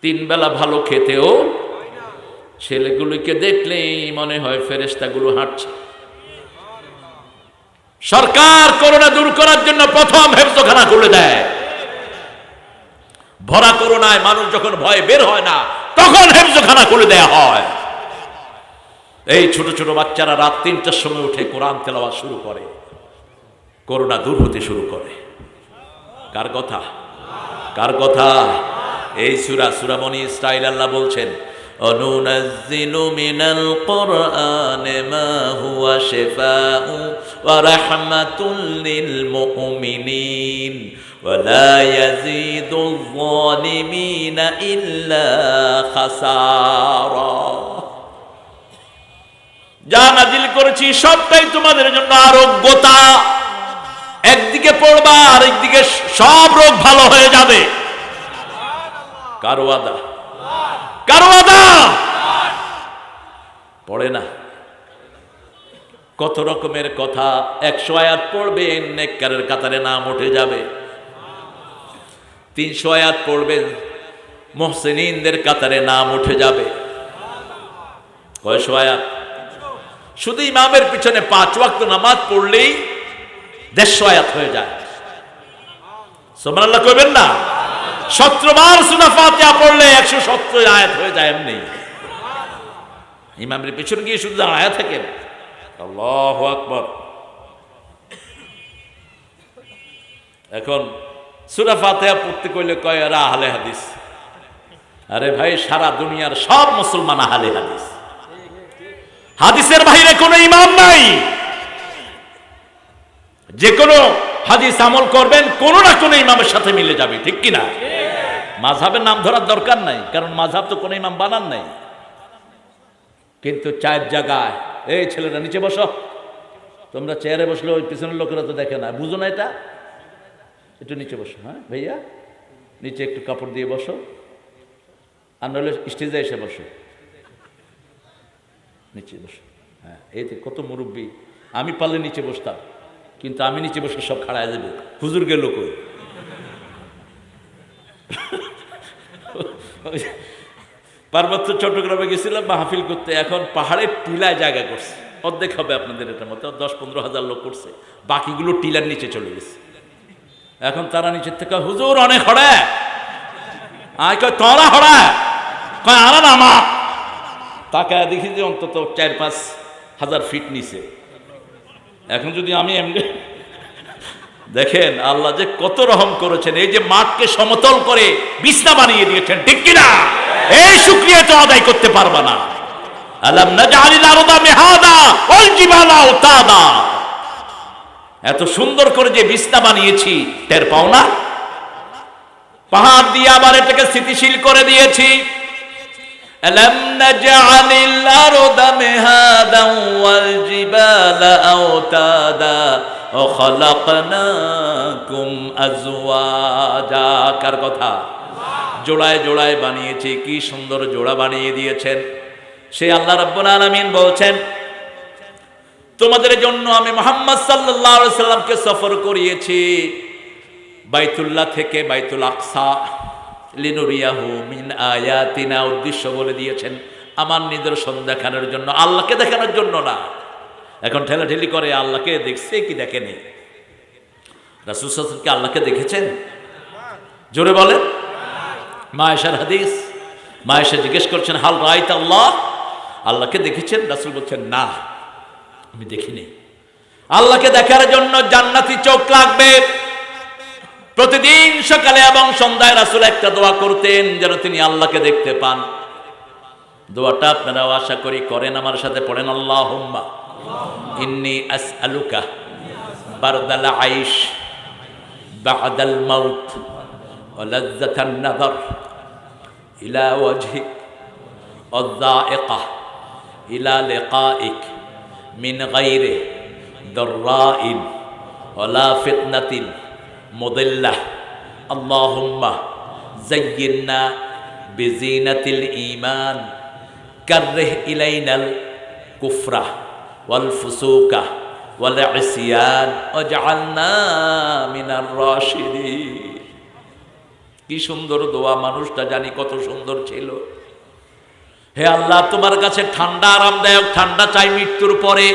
3 বেলা ভালো খেতেও। ছেলেগুলিকে দেখলেই মনে হয় ফেরেশতাগুলো হাঁটছে। সরকার করোনা দূর করার জন্য প্রথম হেফজোখানা খুলে দেয়। ভরা করোনায় মানুষ যখন ভয়ে বের হয় না, তখন হেফজোখানা খুলে দেয়া হয়। এই ছোট ছোট বাচ্চারা রাত 3টার সময় উঠে কোরআন তেলাওয়াত শুরু করে, করোনা দূর হতে শুরু করে। কার কথা? কার কথা? এই সূরা বনী ইসরাঈল আল্লাহ বলছেন, অনুনাজ্জিলু মিনাল কুরআনি মা হুয়া শিফাউ ওয়া রাহমাতুল লিল মুমিনিন ওয়া লা ইয়াজিদুয যালিমিনা ইল্লা খাসারা। যা নাজিল করেছি সবটাই তোমাদের জন্য আরোগ্যতা। একদিকে পড়বা, আর একদিকে সব রোগ ভালো হয়ে যাবে। কার ওয়াদা? কার ওয়াদা? পড়ে না। কত রকমের কথা। 100 আয়াত পড়বেন, নেককারের কাতারে নাম উঠে যাবে। 300 আয়াত পড়বেন, মুহসিনিনদের কাতারে নাম উঠে যাবে। কয়শো আয়াত? শুধু ইমামের পিছনে 5 ওয়াক্ত নামাজ পড়লেই 150 আয়াত হয়ে যায়। সুবহানাল্লাহ কইবেন না? 17 বার সূরা ফাতিহা পড়লে 170 আয়াত হয়ে যায় এমনি। ইমামের পিছনে গিয়ে শুধু দাঁড়ায়া থাকেন। আল্লাহু আকবার। এখন সূরা ফাতিহা পড়তে কইলে কয় এরা আহলে হাদিস। আরে ভাই, সারা দুনিয়ার সব মুসলমান আহলে হাদিস। হাদিসের বাইরে কোনো ইমাম নাই। যে কোনো হাদিস আমল করবেন, কোনো না কোনো ইমামের সাথে মিলে যাবে, ঠিক কিনা? মাযহাবের নাম ধরার দরকার নাই, কারণ মাযহাব তো কোনো ইমাম বানান নাই। কিন্তু 4 জায়গায় এই ছেলেরা নিচে বসো। তোমরা চেয়ারে বসলে ওই পিছনের লোকেরা তো দেখে না, বুঝো না এটা, একটু নিচে বসো। হ্যাঁ ভাইয়া, নিচে একটু কাপড় দিয়ে বসো, আর নইলে স্টেজে এসে বসো, নিচে বসো। হ্যাঁ, এই তো কত মুরব্বী। আমি পারলে নিচে বসতাম, কিন্তু আমি নিচে বসে সব খাড়ায় দেবে। হুজুর গেল কই? পার্বত্য চট্টগ্রামে গেছিলাম মাহফিল করতে, এখন পাহাড়ের টিলায় জায়গা করছে, অর্ধেক হবে আপনাদের এটার মতো, 10-15 হাজার লোক করছে, বাকিগুলো টিলার নিচে চলে গেছে। এখন তারা নিচের থেকে হুজুর অনেক হড়ে, আয় কয় তোরা হড়ে, কয় আরা নামা। তাকে দেখি যে অন্তত 4-5 হাজার ফিট নিচে। এখন যদি আমি এমনি দেখেন আল্লাহ যে কত রহম করেছেন, এই যে মাঠকে সমতল করে বিছনা বানিয়ে দিয়েছেন, ঠিক কিনা? এই শুকরিয়া তো আদায় করতে পারবা না। আলাম নাজআলিল আরদা মিহাদা ওয়াল জিবালা আওতাদা, এত সুন্দর করে যে বিছনা বানিয়েছি টের পাও না? পাহাড় দিয়ে আবার এটাকে স্থিতিশীল করে দিয়েছি। আলাম নাজআলিল আরদা মিহাদা ওয়াল জিবালা আওতাদা ওয়া খালাকনাকুম আজওয়াজা। কার কথা? জোড়ায় জোড়ায় বানিয়েছি। কি সুন্দর জোড়া বানিয়ে দিয়েছেন। সেই আল্লাহ রাব্বুল আলামিন বলছেন, তোমাদের জন্য আমি মুহাম্মদ সাল্লাল্লাহু আলাইহি সাল্লামকে সফর করিয়েছি বাইতুল্লাহ থেকে বাইতুল আকসা, লিনুরিয়াহু মিন আয়াতিনা। উদ্দেশ্য বলে দিয়েছেন আমার নিদর্শন দেখানোর জন্য, আল্লাহকে দেখানোর জন্য না। এখন ঠেলাঠেলি করে আল্লাহকে দেখছে কি দেখেনি? রাসূল সাল্লাল্লাহু আলাইহি ওয়াসাল্লাম কি আল্লাহকে দেখেছেন? জোরে বলেন। মা আয়েশার হাদিস, মা আয়েশা জিজ্ঞেস করছেন হাল রাআইত আল্লাহ, আল্লাহকে দেখেছেন? রাসূল বলছেন না, আমি দেখিনি। আল্লাহকে দেখার জন্য জান্নাতি চোখ লাগবে। প্রতিদিন সকালে এবং সন্ধ্যায় রাসূল একটা দোয়া করতেন যেন তিনি আল্লাহকে দেখতে পান। দোয়াটা আপনারাও আশা করি করেন, আমার সাথে পড়েন, আল্লাহুম্মা ইন্নী আসআলুকা বারদাল আইশ বা'দাল মাউত ওয়া লাযযাতান নাযার ইলা ওয়াজহিক ওয়ায-যায়িকা ইলা লিকাইক মিন গায়রি দাররাইন ওয়ালা ফিতনাতিন মুদিল্লাহ। আল্লাহুম্মা যায়্যিননা বিজিনাতিল ঈমান কাররিহ ইলাইনাল কুফরা ওয়াল ফুসুকা ওয়াল ইসয়ান ওয়াজআলনা মিনার রাশিদিন। কি সুন্দর দোয়া, মানুষটা জানি কত সুন্দর ছিল। হে আল্লাহ, তোমার কাছে ঠান্ডা আরামদায়ক ঠান্ডা চাই মৃত্যুর পরে,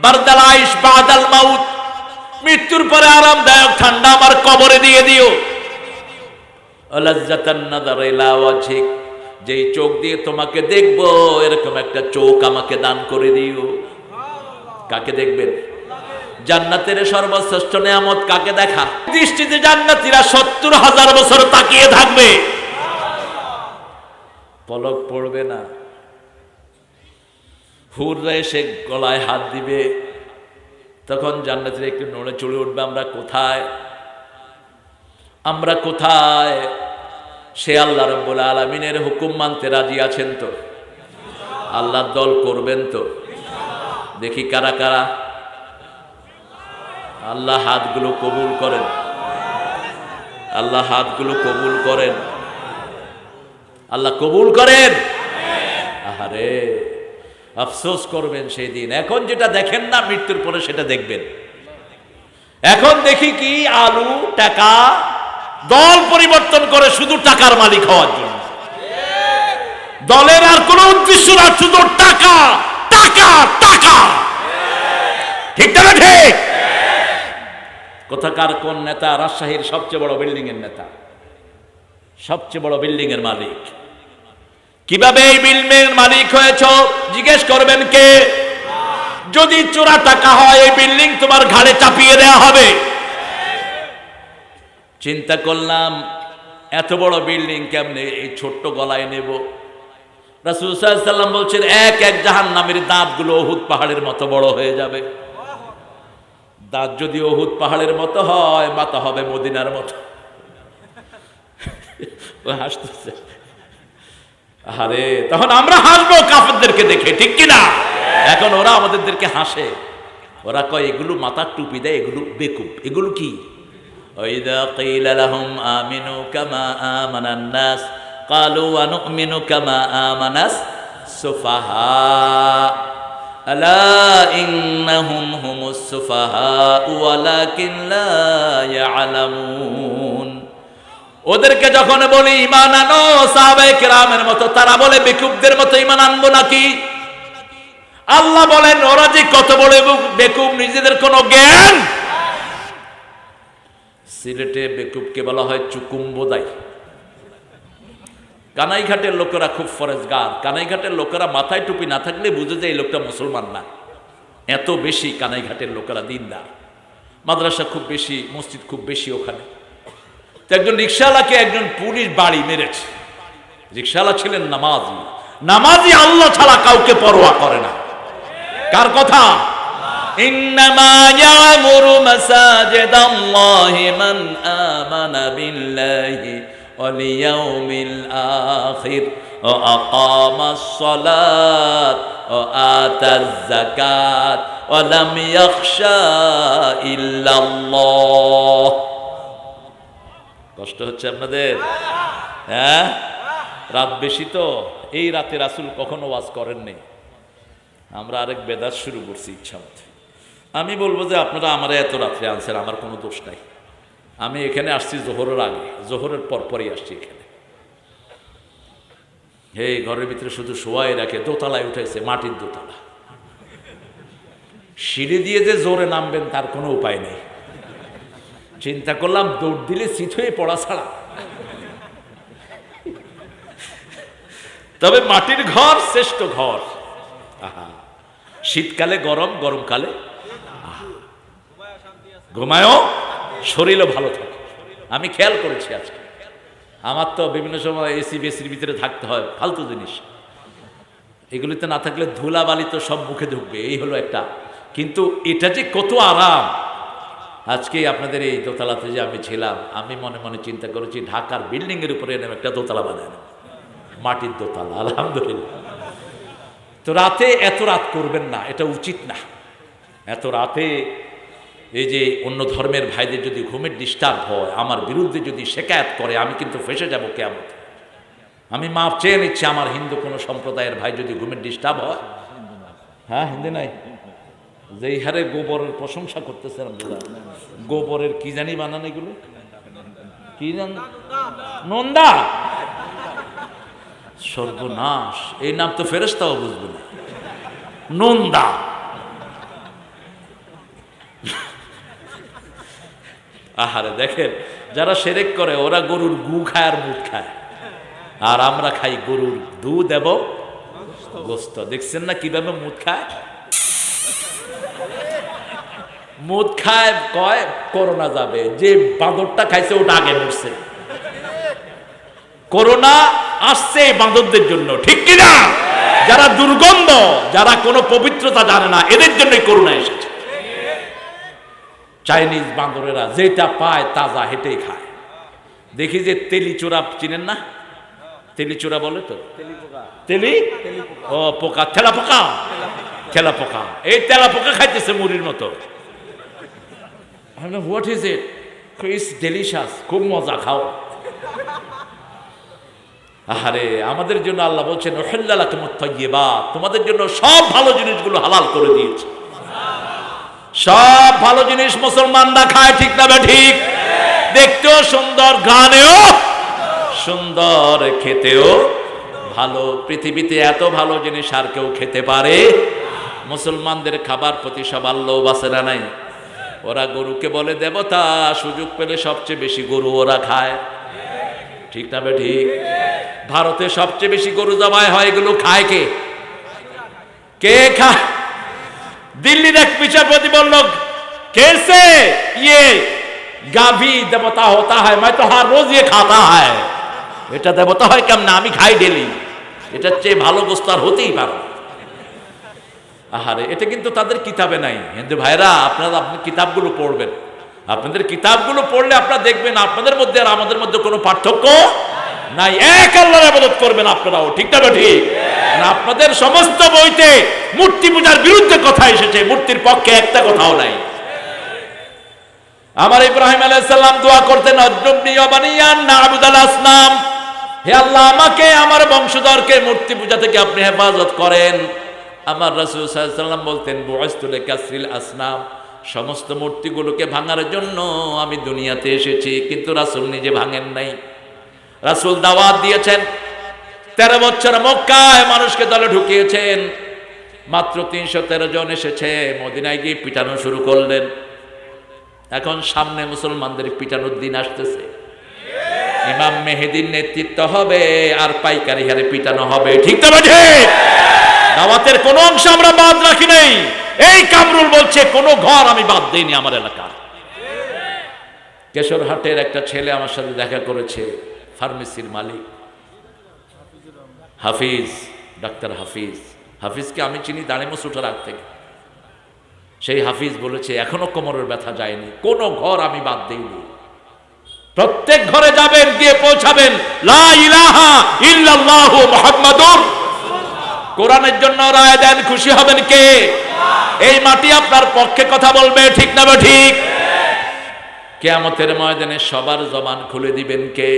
বারদাল আইশ বাদাল মাউত, মৃত্যুর পরে আরামদায়ক ঠান্ডা আমার কবরে দিয়ে দিও। লাজ্জাতান নাযার ইলা ওয়াজহিক, যেই চোখ দিয়ে তোমাকে দেখবো এরকম একটা চোখ আমাকে দান করে দিও। কাকে দেখবেন? জান্নাতের সর্বশ্রেষ্ঠ নিয়ামত কাকে দেখা? দৃষ্টিতে জান্নাতীরা 70,000 বছর তাকিয়ে থাকবে, পলক পড়বে না। হুররা এসে গলায় হাত দিবে, তখন জান্নাতীরা একটু নড়ে চড়ে উঠবে, আমরা কোথায়, আমরা কোথায়? সে আল্লাহ রাব্বুল আলামিনের হুকুম মানতে রাজি আছেন তো? আল্লাহর দল করবেন তো? দেখি কারা কারা। আল্লাহ হাতগুলো কবুল করেন, আল্লাহ হাতগুলো কবুল করেন, আল্লাহ কবুল করেন। আহারে, আফসোস করবেন সেই দিন। এখন যেটা দেখেন না, মৃত্যুর পরে সেটা দেখবেন। এখন দেখি কি আলু টাকা দল পরিবর্তন করে শুধু টাকার মালিক হওয়ার জন্য। দলের আর কোনো উদ্দেশ্য না, শুধু টাকা টাকা টাকা। ঠিক না ঠিক? কোথাকার কোন নেতা রাজশাহীর সবচেয়ে বড় বিল্ডিং এর নেতা, সবচেয়ে বড় বিল্ডিং এর মালিক। কিভাবে এই বিল্ডিং এর মালিক হয়েছ জিজ্ঞেস করবেন কে? যদি চোরা টাকা হয় এই বিল্ডিং তোমার ঘাড়ে চাপিয়ে দেওয়া হবে। চিন্তা করলাম এত বড় বিল্ডিং কেমনে এই ছোট্ট গলায় নেব। রাসূল সাল্লাল্লাহু আলাইহি ওয়াসাল্লাম বলছেন এক এক জাহান্নামের দাঁতগুলো উহুদ পাহাড়ের মতো বড় হয়ে যাবে। দাঁত যদি উহুদ পাহাড়ের মতো হয়, মাথা হবে মদিনার মতো। হাসতেছে। আরে তখন আমরা হাসবো কাফেরদেরকে দেখে, ঠিক কিনা? এখন ওরা আমাদেরকে হাসে, ওরা কয় এগুলো মাথার টুপি দেয়, এগুলো বেকুব। এগুলো কি? ওয়াইদা কিলা লাহুম আমিনু কামা আমানান নাস ক্বালু ওয়া নুমিনু কামা আমানাস সুফাহা আলা ইন্নাহুম হুমুস সুফাহা ওয়ালাকিন লা ইয়ালামুন। ওদেরকে যখন বলি ঈমান আনো সাহাবায়ে কেরামের মতো, তারা বলে বেকুবদের মতো ঈমান আনবো নাকি? আল্লাহ বলেন ওরা যে কত বড় বেকুব, নিজেদের কোনো জ্ঞান। সিলেটে বেকুবকে বলা হয় চুকুম্বোদাই। কানাইঘাটের লোকেরা খুব ফরেজগার। কানাইঘাটের লোকেরা মাথায় টুপি না থাকলে বুঝে যায় এই লোকটা মুসলমান না, এত বেশি কানাইঘাটের লোকেরা দিনদার। মাদ্রাসা খুব বেশি, মসজিদ খুব বেশি ওখানে। তো একজন রিকশাওয়ালাকে একজন পুলিশ বাড়ি মেরেছে। রিকশাওয়ালা ছিলেন নামাজি। নামাজি আল্লাহ ছাড়া কাউকে পরোয়া করে না। কার কথা? ইন্নামা ইয়ামুরু মাসাজিদাল্লাহি মান আমানা বিল্লাহি ওয়াল ইয়াউমিল আখির ওয়া আকামাস সালাত ওয়া আতাজ যাকাত ওয়া লাম ইয়াখশা ইল্লাল্লাহ। কষ্ট হচ্ছে আপনাদের? হ্যাঁ, রাত বেশি তো। এই রাতে রাসূল কখনো ওয়াজ করেননি। আমরা আরেক বেদাত শুরু করছি ইচ্ছা মতো। আমি বলবো যে আপনারা আমার এত রাত্রে আনছেন, আমার কোনো দোষ নাই। আমি এখানে আসছি জোহরের আগে, জোহরের পরপরই আসছি এখানে। এই ঘরের ভিতরে শুধু শোয়াই রাখে, দোতলায় উঠেছে, মাটির দোতলা। সিঁড়ি দিয়ে যে জোরে নামবেন তার কোনো উপায় নেই। চিন্তা করলাম দৌড় দিলে চিত হয়ে পড়া ছাড়া। তবে মাটির ঘর শ্রেষ্ঠ ঘর। আহা, শীতকালে গরম, গরমকালে ঘুমায়ও, শরীরও ভালো থাকে। আমি খেয়াল করেছি আজকে। আমার তো বিভিন্ন সময় এসি বেসির ভিতরে থাকতে হয়, ফালতু জিনিস। এগুলিতে না থাকলে ধুলাবালি তো সব মুখে ঢুকবে, এই হলো একটা। কিন্তু এটা যে কত আরাম। আজকে আপনাদের এই দোতলাতে যে আমি ছিলাম, আমি মনে মনে চিন্তা করেছি ঢাকার বিল্ডিং এর উপরে এনে একটা দোতলা বানায় না, মাটির দোতলা। আলহামদুলিল্লাহ। তো রাতে এত রাত করবেন না, এটা উচিত না। এত রাতে এই যে অন্য ধর্মের ভাইদের যদি ঘুমের ডিস্টার্ব হয়, আমার বিরুদ্ধে যদি শেকায়াত করে, আমি কিন্তু ফেসে যাব কিয়ামতে। আমি মাপ চেয়ে নিচ্ছি, আমার হিন্দু কোনো সম্প্রদায়ের ভাই যদি ঘুমের ডিস্টার্ব হয়। হ্যাঁ, হিন্দি নাই। যেই হারে গোবরের প্রশংসা করতেছেন আপনারা, গোবরের কি জানি বানান এগুলো, কি জান, নন্দা। সর্বনাশ, এই নাম তো ফেরেশতাও বুঝবে না। নন্দা। আহারে দেখেন, যারা শিরক করে ওরা গরুর গু খায় আর মুদ খায়, আর আমরা খাই গরুর দুধ এবং গোস্ত। দেখছেন না কিভাবে মুদ খায়? মুদ খায়, কয় করোনা যাবে। যে বাঁদরটা খাইছে ওটা আগে মরছে। করোনা আসছে বাঁদরদের জন্য, ঠিক কিনা? যারা দুর্গন্ধ, যারা কোনো পবিত্রতা জানে না, এদের জন্যই করোনা এসেছে। চাইনিজ বাঁদরেরা যেটা পায় তাজা হেঁটেই খায়। দেখি যে তেলিচোরা চিনেন না? তেলিচোরা বলে তো, তেলি ও পোকা, থেলা পোকা, থেলা পোকা। এই তেলা পোকা খাইতেছে মুড়ির মতো। What is it? It's delicious, খুব মজা, খাও। আহারে, আমাদের জন্য আল্লাহ বলছেন উহিল্লা লাকুমুত তাইয়্যিবাত, তোমাদের জন্য সব ভালো জিনিসগুলো হালাল করে দিয়েছে। সব ভালো জিনিস মুসলমানরা খায়, ঠিক না ঠিক? দেখতেও সুন্দর, গানেও সুন্দর, খেতেও ভালো। পৃথিবীতে এত ভালো জিনিস আর কেউ খেতে পারে? মুসলমানদের খাবার প্রতি সবার লোভ আছে না নাই? ওরা গরুকে বলে দেবতা, সুযোগ পেলে সবচেয়ে বেশি গরু ওরা খায়, ঠিক না ঠিক? ভারতে সবচেয়ে বেশি গরু জবাই হয়, এগুলো খায় কে? কে খায়? দিল্লির এক বিচারপতি বলল, कैसे ये गाभी देवता होता है, मैं तो हर रोज ये खाता है। এটা দেবতা হয় কেমন? আমি খাই ডেলি। এটার চেয়ে ভালো গোস্ত আর হতেই পারে। আহারে, এটা কিন্তু তাদের কিতাবে নাই। হিন্দু ভাইরা, আপনারা আপনার কিতাবগুলো পড়বেন। আপনাদের কিতাবগুলো পড়লে আপনারা দেখবেন আপনাদের মধ্যে আর আমাদের মধ্যে কোনো পার্থক্য নাই। এক আল্লাহর ইবাদত করবেন আপনারাও, ঠিক না ঠিক? না আপনাদের সমস্ত বইতে মূর্তি পূজার বিরুদ্ধে কথা এসেছে, মূর্তির পক্ষে একটা কথাও নাই। আমার ইব্রাহিম আলাইহিস সালাম দোয়া করতেন, আজরুবনি ওয়া বানিয়ান না'বুদাল আসনাম, হে আল্লাহ আমাকে আমার বংশধরকে মূর্তি পূজা থেকে আপনি হেফাজত করেন। আমার রাসূল সাল্লাল্লাহু আলাইহি ওয়াসাল্লাম বলতেন, বুইসতু লিকাসরিল আসনাম, সমস্ত মূর্তিগুলোকে ভাঙার জন্য আমি দুনিয়াতে এসেছি। কিন্তু রাসূল নিজে ভাঙেন নাই। রাসূল দাওয়াত দিয়েছেন, 13 বছর মক্কায় মানুষকে দলে ঢুকিয়েছেন, মাত্র 313 জন এসেছে, মদিনায় গিয়ে পিটানো শুরু করলেন। এখন সামনে মুসলমানদের পিটানোর দিন আসতেছে, ইমাম মেহেদীর নেতৃত্ব হবে আর পাইকারি হারে পিটানো হবে, ঠিক তো ঠিক? দাওয়াতের কোন অংশ আমরা বাদ রাখি নাই। এই কামরুল বলছে কোন ঘর আমি বাদ দেইনি আমার এলাকার। কেশরহাটের একটা ছেলে আমার সাথে দেখা করেছে, ফার্মেসির মালিক হাফিজ, ডাক্তার হাফিজ। হাফিজকে আমি চিনি দাঁড়িমো ছোটার আগ থেকে। সেই হাফিজ বলেছে এখনো কোমরের ব্যথা যায়নি, কোন ঘর আমি বাদ দেইনি। প্রত্যেক ঘরে যাবেন, গিয়ে পৌঁছাবেন লা ইলাহা ইল্লাল্লাহু মুহাম্মাদুর। কোরআনের জন্য রায় দেন, খুশি হবেন কে? এই মাটি আপনার পক্ষে কথা বলবে, ঠিক না ঠিক? কিয়ামতের ময়দানে সবার জবান খুলে দিবেন কে?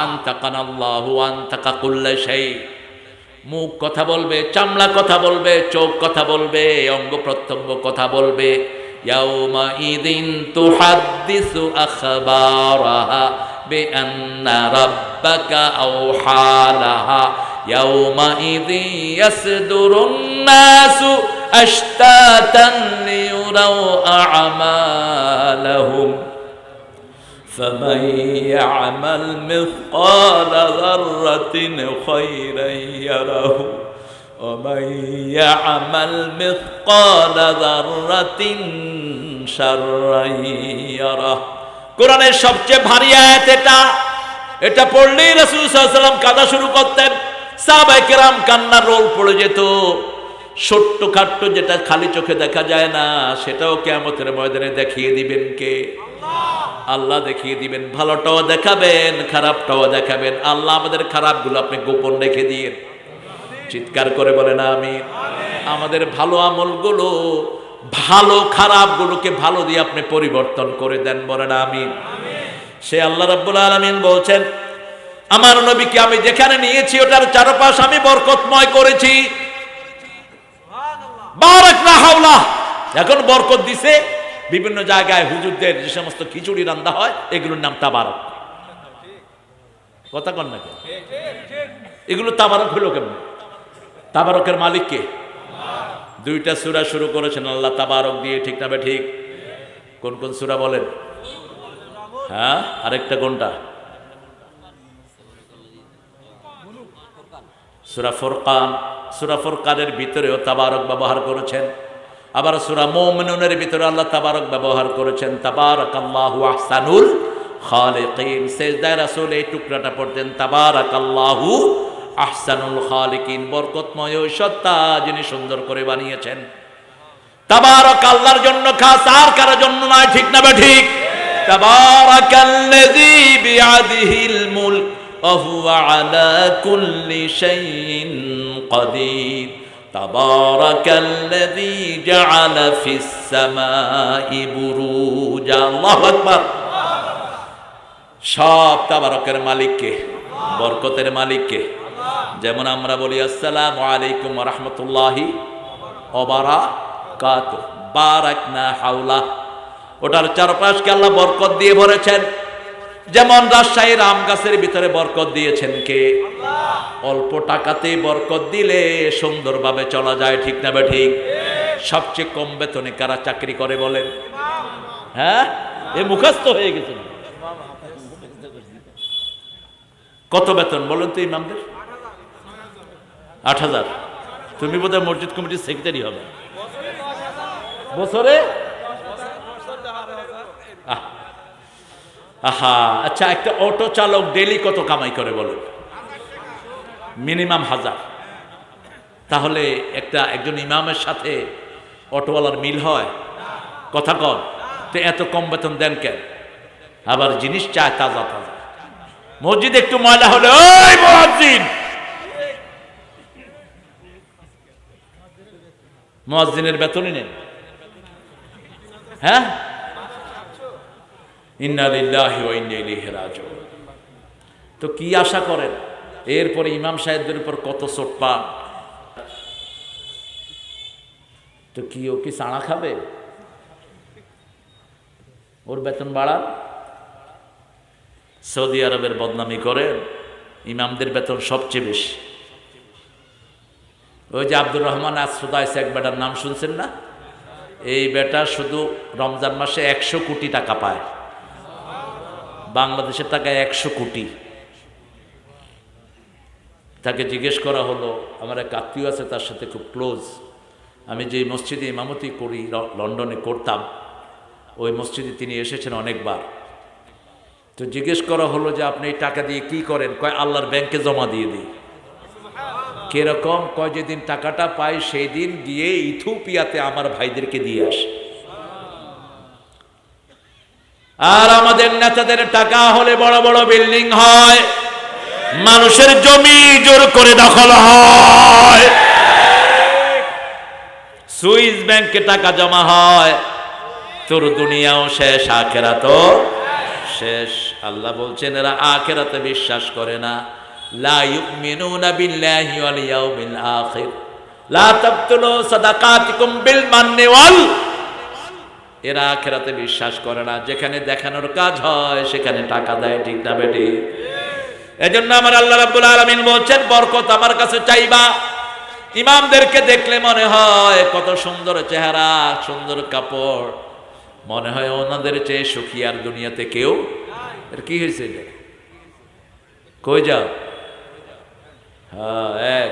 আনতাকানাল্লাহু আনতাকা কুল্লা শাই। মুখ কথা বলবে, চামড়া কথা বলবে, চোখ কথা বলবে, অঙ্গ প্রত্যঙ্গ কথা বলবে। ইয়াউমা ইদিন তুহাদ্দিসু আখবারাহা বিআন্না রাব্বাকা আওহালাহা ইয়াউমা ইদি ইয়াসদুরুন নাসু আশতাতান লিয়ুরাউ আ'মালাহুম فمن يعمل مثقال ذرة خيرا يره ومن يعمل مثقال ذرة شرا يره। কোরআনের সবচেয়ে ভারী আয়াত এটা পড়লেই রাসূল সাল্লাল্লাহু আলাইহি ওয়াসাল্লাম কাঁদা শুরু করতেন, সাহাবায়ে কেরাম কান্নার রোল পড়ে যেত। ছোট্ট খাট্ট যেটা খালি চোখে দেখা যায় না, সেটাও কিয়ামতের ময়দানে দেখিয়ে দিবেন কে? আল্লাহ দেখিয়ে দিবেন। ভালোটাও দেখাবেন, খারাপটাও দেখাবেন। আল্লাহ আমাদের খারাপগুলো আপনি গোপন রেখে দিয়েন। চিৎকার করে বলেন আমিন। আমাদের ভালো আমলগুলো, ভালো খারাপগুলোকে ভালো দিয়ে আপনি পরিবর্তন করে দেন, বলেন আমিন। সে আল্লাহ রাব্বুল আলামিন বলছেন, আমার নবীকে আমি যেখানে নিয়েছি ওটার চারপাশ আমি বরকতময় করেছি। বারাকনা হাওলা, এখন বরকত দিছে। বিভিন্ন জায়গায় হুজুরদের যে সমস্ত খিচুড়ি রান্না হয় এগুলোর নাম তাবারক। কথা কন নাকি? এগুলো তাবারক হলো কেমন? তাবারকের মালিক কে? দুইটা সূরা শুরু করেছেন আল্লাহ তাবারক দিয়ে, ঠিক না ঠিক? কোন কোন সূরা বলেন? হ্যাঁ, আরেকটা কোনটা? সূরা ফুরকান। সূরা ফুরকানের ভিতরেও তাবারক ব্যবহার করেছেন। আবার সূরা মুমিনুনের ভিতরে আল্লাহ তাবারক ব্যবহার করেছেন, তাবারাকাল্লাহু আহসানুল খালিকিন। সিজদায় রাসূল এই টুকরাটা পড়তেন, তাবারাকাল্লাহু আহসানুল খালিকিন। বরকতময় ওই সত্তা যিনি সুন্দর করে বানিয়েছেন। তাবারাক আল্লাহর জন্য খাস, আর কারো জন্য নয়, ঠিক না ঠিক? তাবারাকাল্লাযী বিয়াদিহিল মুলক ওয়া হুয়া আলা কুল্লি শাইইন কাদির। তাবারাকাল্লাযী জাআলা ফিস সামাই বুরুজা। আল্লাহু আকবার। সব তাবারকের মালিক কে? বরকতের মালিক কে? যেমন আমরা বলি আসসালামু আলাইকুম ওয়া রাহমাতুল্লাহি ওয়া বারাকাতুহু, বারাকনা হাওলা। ওটার চারপাশকে আল্লাহ বরকত দিয়ে ভরেছেন। যেমন রাজশাহীর আম গাছের ভিতরে বরকত দিয়েছেন কে? অল্প টাকাতে বরকত দিলে সুন্দরভাবে চলা যায়, ঠিক না ঠিক? সবচেয়ে কম বেতনে কারা চাকরি করে বলেন? হ্যাঁ, এ মুখস্থ হয়ে গেছে। কত বেতন বলেন তো ইমামদের? 8,000। তুমি বোধহয় মসজিদ কমিটির সেক্রেটারি হবে বছরে। আহা, আচ্ছা, একটা অটো চালক ডেইলি কত কামাই করে বলেন? মিনিমাম 1000। তাহলে একজন ইমামের সাথে অটোওয়ালার মিল হয়? কথা কন তো, এত কম বেতন দেন কেন? আবার জিনিস চায় তাজা তাজা। মসজিদ একটু ময়লা হলে, ওই মুয়াজ্জিন মুয়াজ্জিনের বেতনই নেন। হ্যাঁ, ইন্না লিল্লাহি ওয়া ইন্না ইলাইহি রাজিউন। তো কি আশা করেন? এরপরে ইমাম সাহেবদের উপর কত চোটপা। তো কি ও কি চাঁড়া খাবে? ওর বেতন বাড়ান। সৌদি আরবের বদনামি করেন, ইমামদের বেতন সবচেয়ে বেশি। ওই যে আব্দুর রহমান আসরুদাইস এক বেটার নাম শুনছেন না? এই বেটা শুধু রমজান মাসে 100 কোটি টাকা পায়, বাংলাদেশের টাকায় 100 কোটি। তাকে জিজ্ঞেস করা হলো, আমার এক আত্মীয় আছে তার সাথে খুব ক্লোজ, আমি যে মসজিদে ইমামতি করি, লন্ডনে করতাম, ওই মসজিদে তিনি এসেছেন অনেকবার। তো জিজ্ঞেস করা হলো যে আপনি এই টাকা দিয়ে কি করেন? কয় আল্লাহর ব্যাংকে জমা দিয়ে দিই। কিরকম? কয় যেদিন টাকাটা পাই সেই দিন গিয়ে ইথিওপিয়াতে আমার ভাইদেরকে দিয়ে আসে। আর আমাদের নেতাদের টাকা হলে বড় বড় বিল্ডিং হয়, মানুষের জমি জোর করে দখল হয়, সুইস ব্যাংকে টাকা জমা হয়, তোর দুনিয়াও শেষ আখিরাতও শেষ। আল্লাহ বলছেন এরা আখিরাতে বিশ্বাস করে না। লা ইউমিনুনা বিল্লাহি ওয়াল ইয়াউমিল আখির, লা তাবতুলু সাদাকাতিকুম বিল মান্নি ওয়াল। এরা আখিরাতে বিশ্বাস করে না, যেখানে দেখানোর কাজ হয় সেখানে টাকা দেয়। ঠিক না বেটি? এজন্য আমার আল্লাহ রাব্বুল আলামিন বলছেন বরকত আমার কাছে চাইবা। ইমামদেরকে দেখলে মনে হয় কত সুন্দর চেহারা, সুন্দর কাপড়, মনে হয় ওনাদের চেয়ে সুখী আর দুনিয়াতে কেউ। এর কি হয়েছে? কই যাও? হ্যাঁ, এক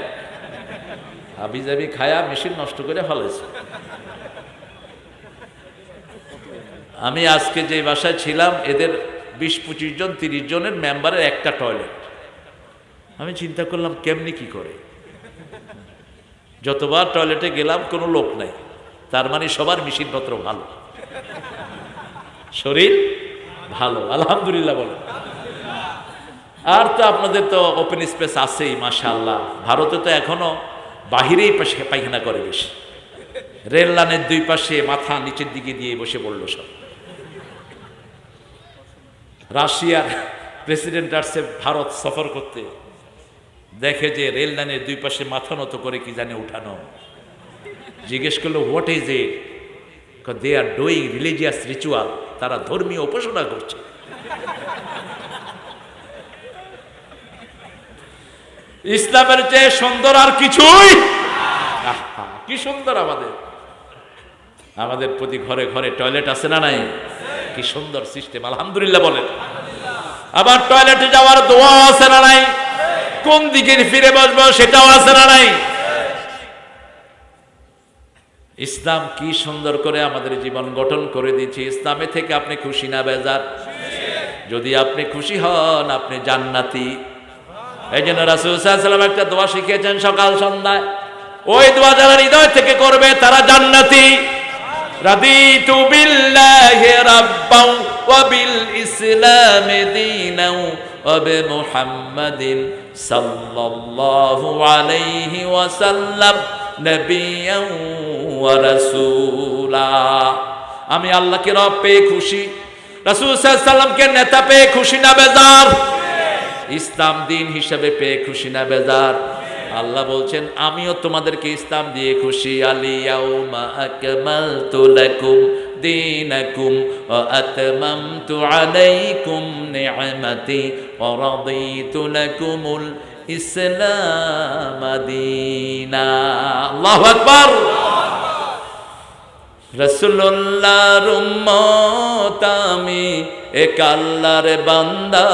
হাবি জাবি খায়া মেশিন নষ্ট করে ফেলেছে। আমি আজকে যে বাসায় ছিলাম, এদের 20-25 জন 30 জনের মেম্বারের একটা টয়লেট। আমি চিন্তা করলাম কেমনি কি করে। যতবার টয়লেটে গেলাম কোনো লোক নাই, তার মানে সবার মেশিনপত্র ভালো, শরীর ভালো, আলহামদুলিল্লাহ বলেন। আর তো আপনাদের তো ওপেন স্পেস আছেই মাশাআল্লাহ। ভারতে তো এখনো বাহিরেই পায়খানা করে বেশি, রেল লাইনের 2 পাশে মাথা নিচের দিকে দিয়ে বসে পড়লো সব। রাশিয়ার প্রেসিডেন্ট আসছে ভারত সফর করতে, দেখে যে রেল লাইনের 2 পাশে মাথা নত করে কি জানে উঠানো। জিজ্ঞেস করলো what is it? They are doing religious ritual, তারা ধর্মীয় উপাসনা করছে। ইসলামের চেয়ে সুন্দর আর কিছুই। কি সুন্দর আমাদের প্রতি ঘরে ঘরে টয়লেট আছে না নাই? কি সুন্দর সিস্টেম, আলহামদুলিল্লাহ বলেন। আবার টয়লেটে যাওয়ার দোয়া আছে না নাই? কোন দিকে ফিরে বসবো সেটাও আছে না নাই? ইসলাম কি সুন্দর করে আমাদের জীবন গঠন করে দিয়েছে। ইসলামে থেকে আপনি খুশি না বেজার? যদি আপনি খুশি হন আপনি জান্নাতি। এই জন্য রাসূল সাল্লাল্লাহু আলাইহি ওয়াসাল্লাম একটা দোয়া শিখিয়েছেন সকাল সন্ধ্যায়, ওই দোয়া যারা হৃদয় থেকে করবে তারা জান্নাতি। রাদিতু বিল্লাহি রাব্বান ওয়া বিল ইসলামি দীনান ওয়া বিমুহাম্মাদিন সাল্লাল্লাহু আলাইহি ওয়াসাল্লাম নবিয়্যান ওয়া রাসূলা। আমি আল্লাহকে রব পেয়ে খুশি, রাসূল সাল্লাল্লাহু আলাইহি ওয়াসাল্লামকে নেতা পেয়ে খুশি না বেজার? ইসলাম দিন হিসাবে পেয়ে খুশি না বেজার? আল্লাহ বলছেন আমিও তোমাদেরকে ইসলাম দিয়ে খুশি। আলিয়াউমা আকমালতু লাকুম দীনাকুম ওয়া আতমামতু আলাইকুম নি'মাতি ওয়া রাদিতু লাকুমুল ইসলাম দীনা। আল্লাহু আকবার। রাসূলুল্লাহর উম্মত আমি, এক আল্লাহর বান্দা,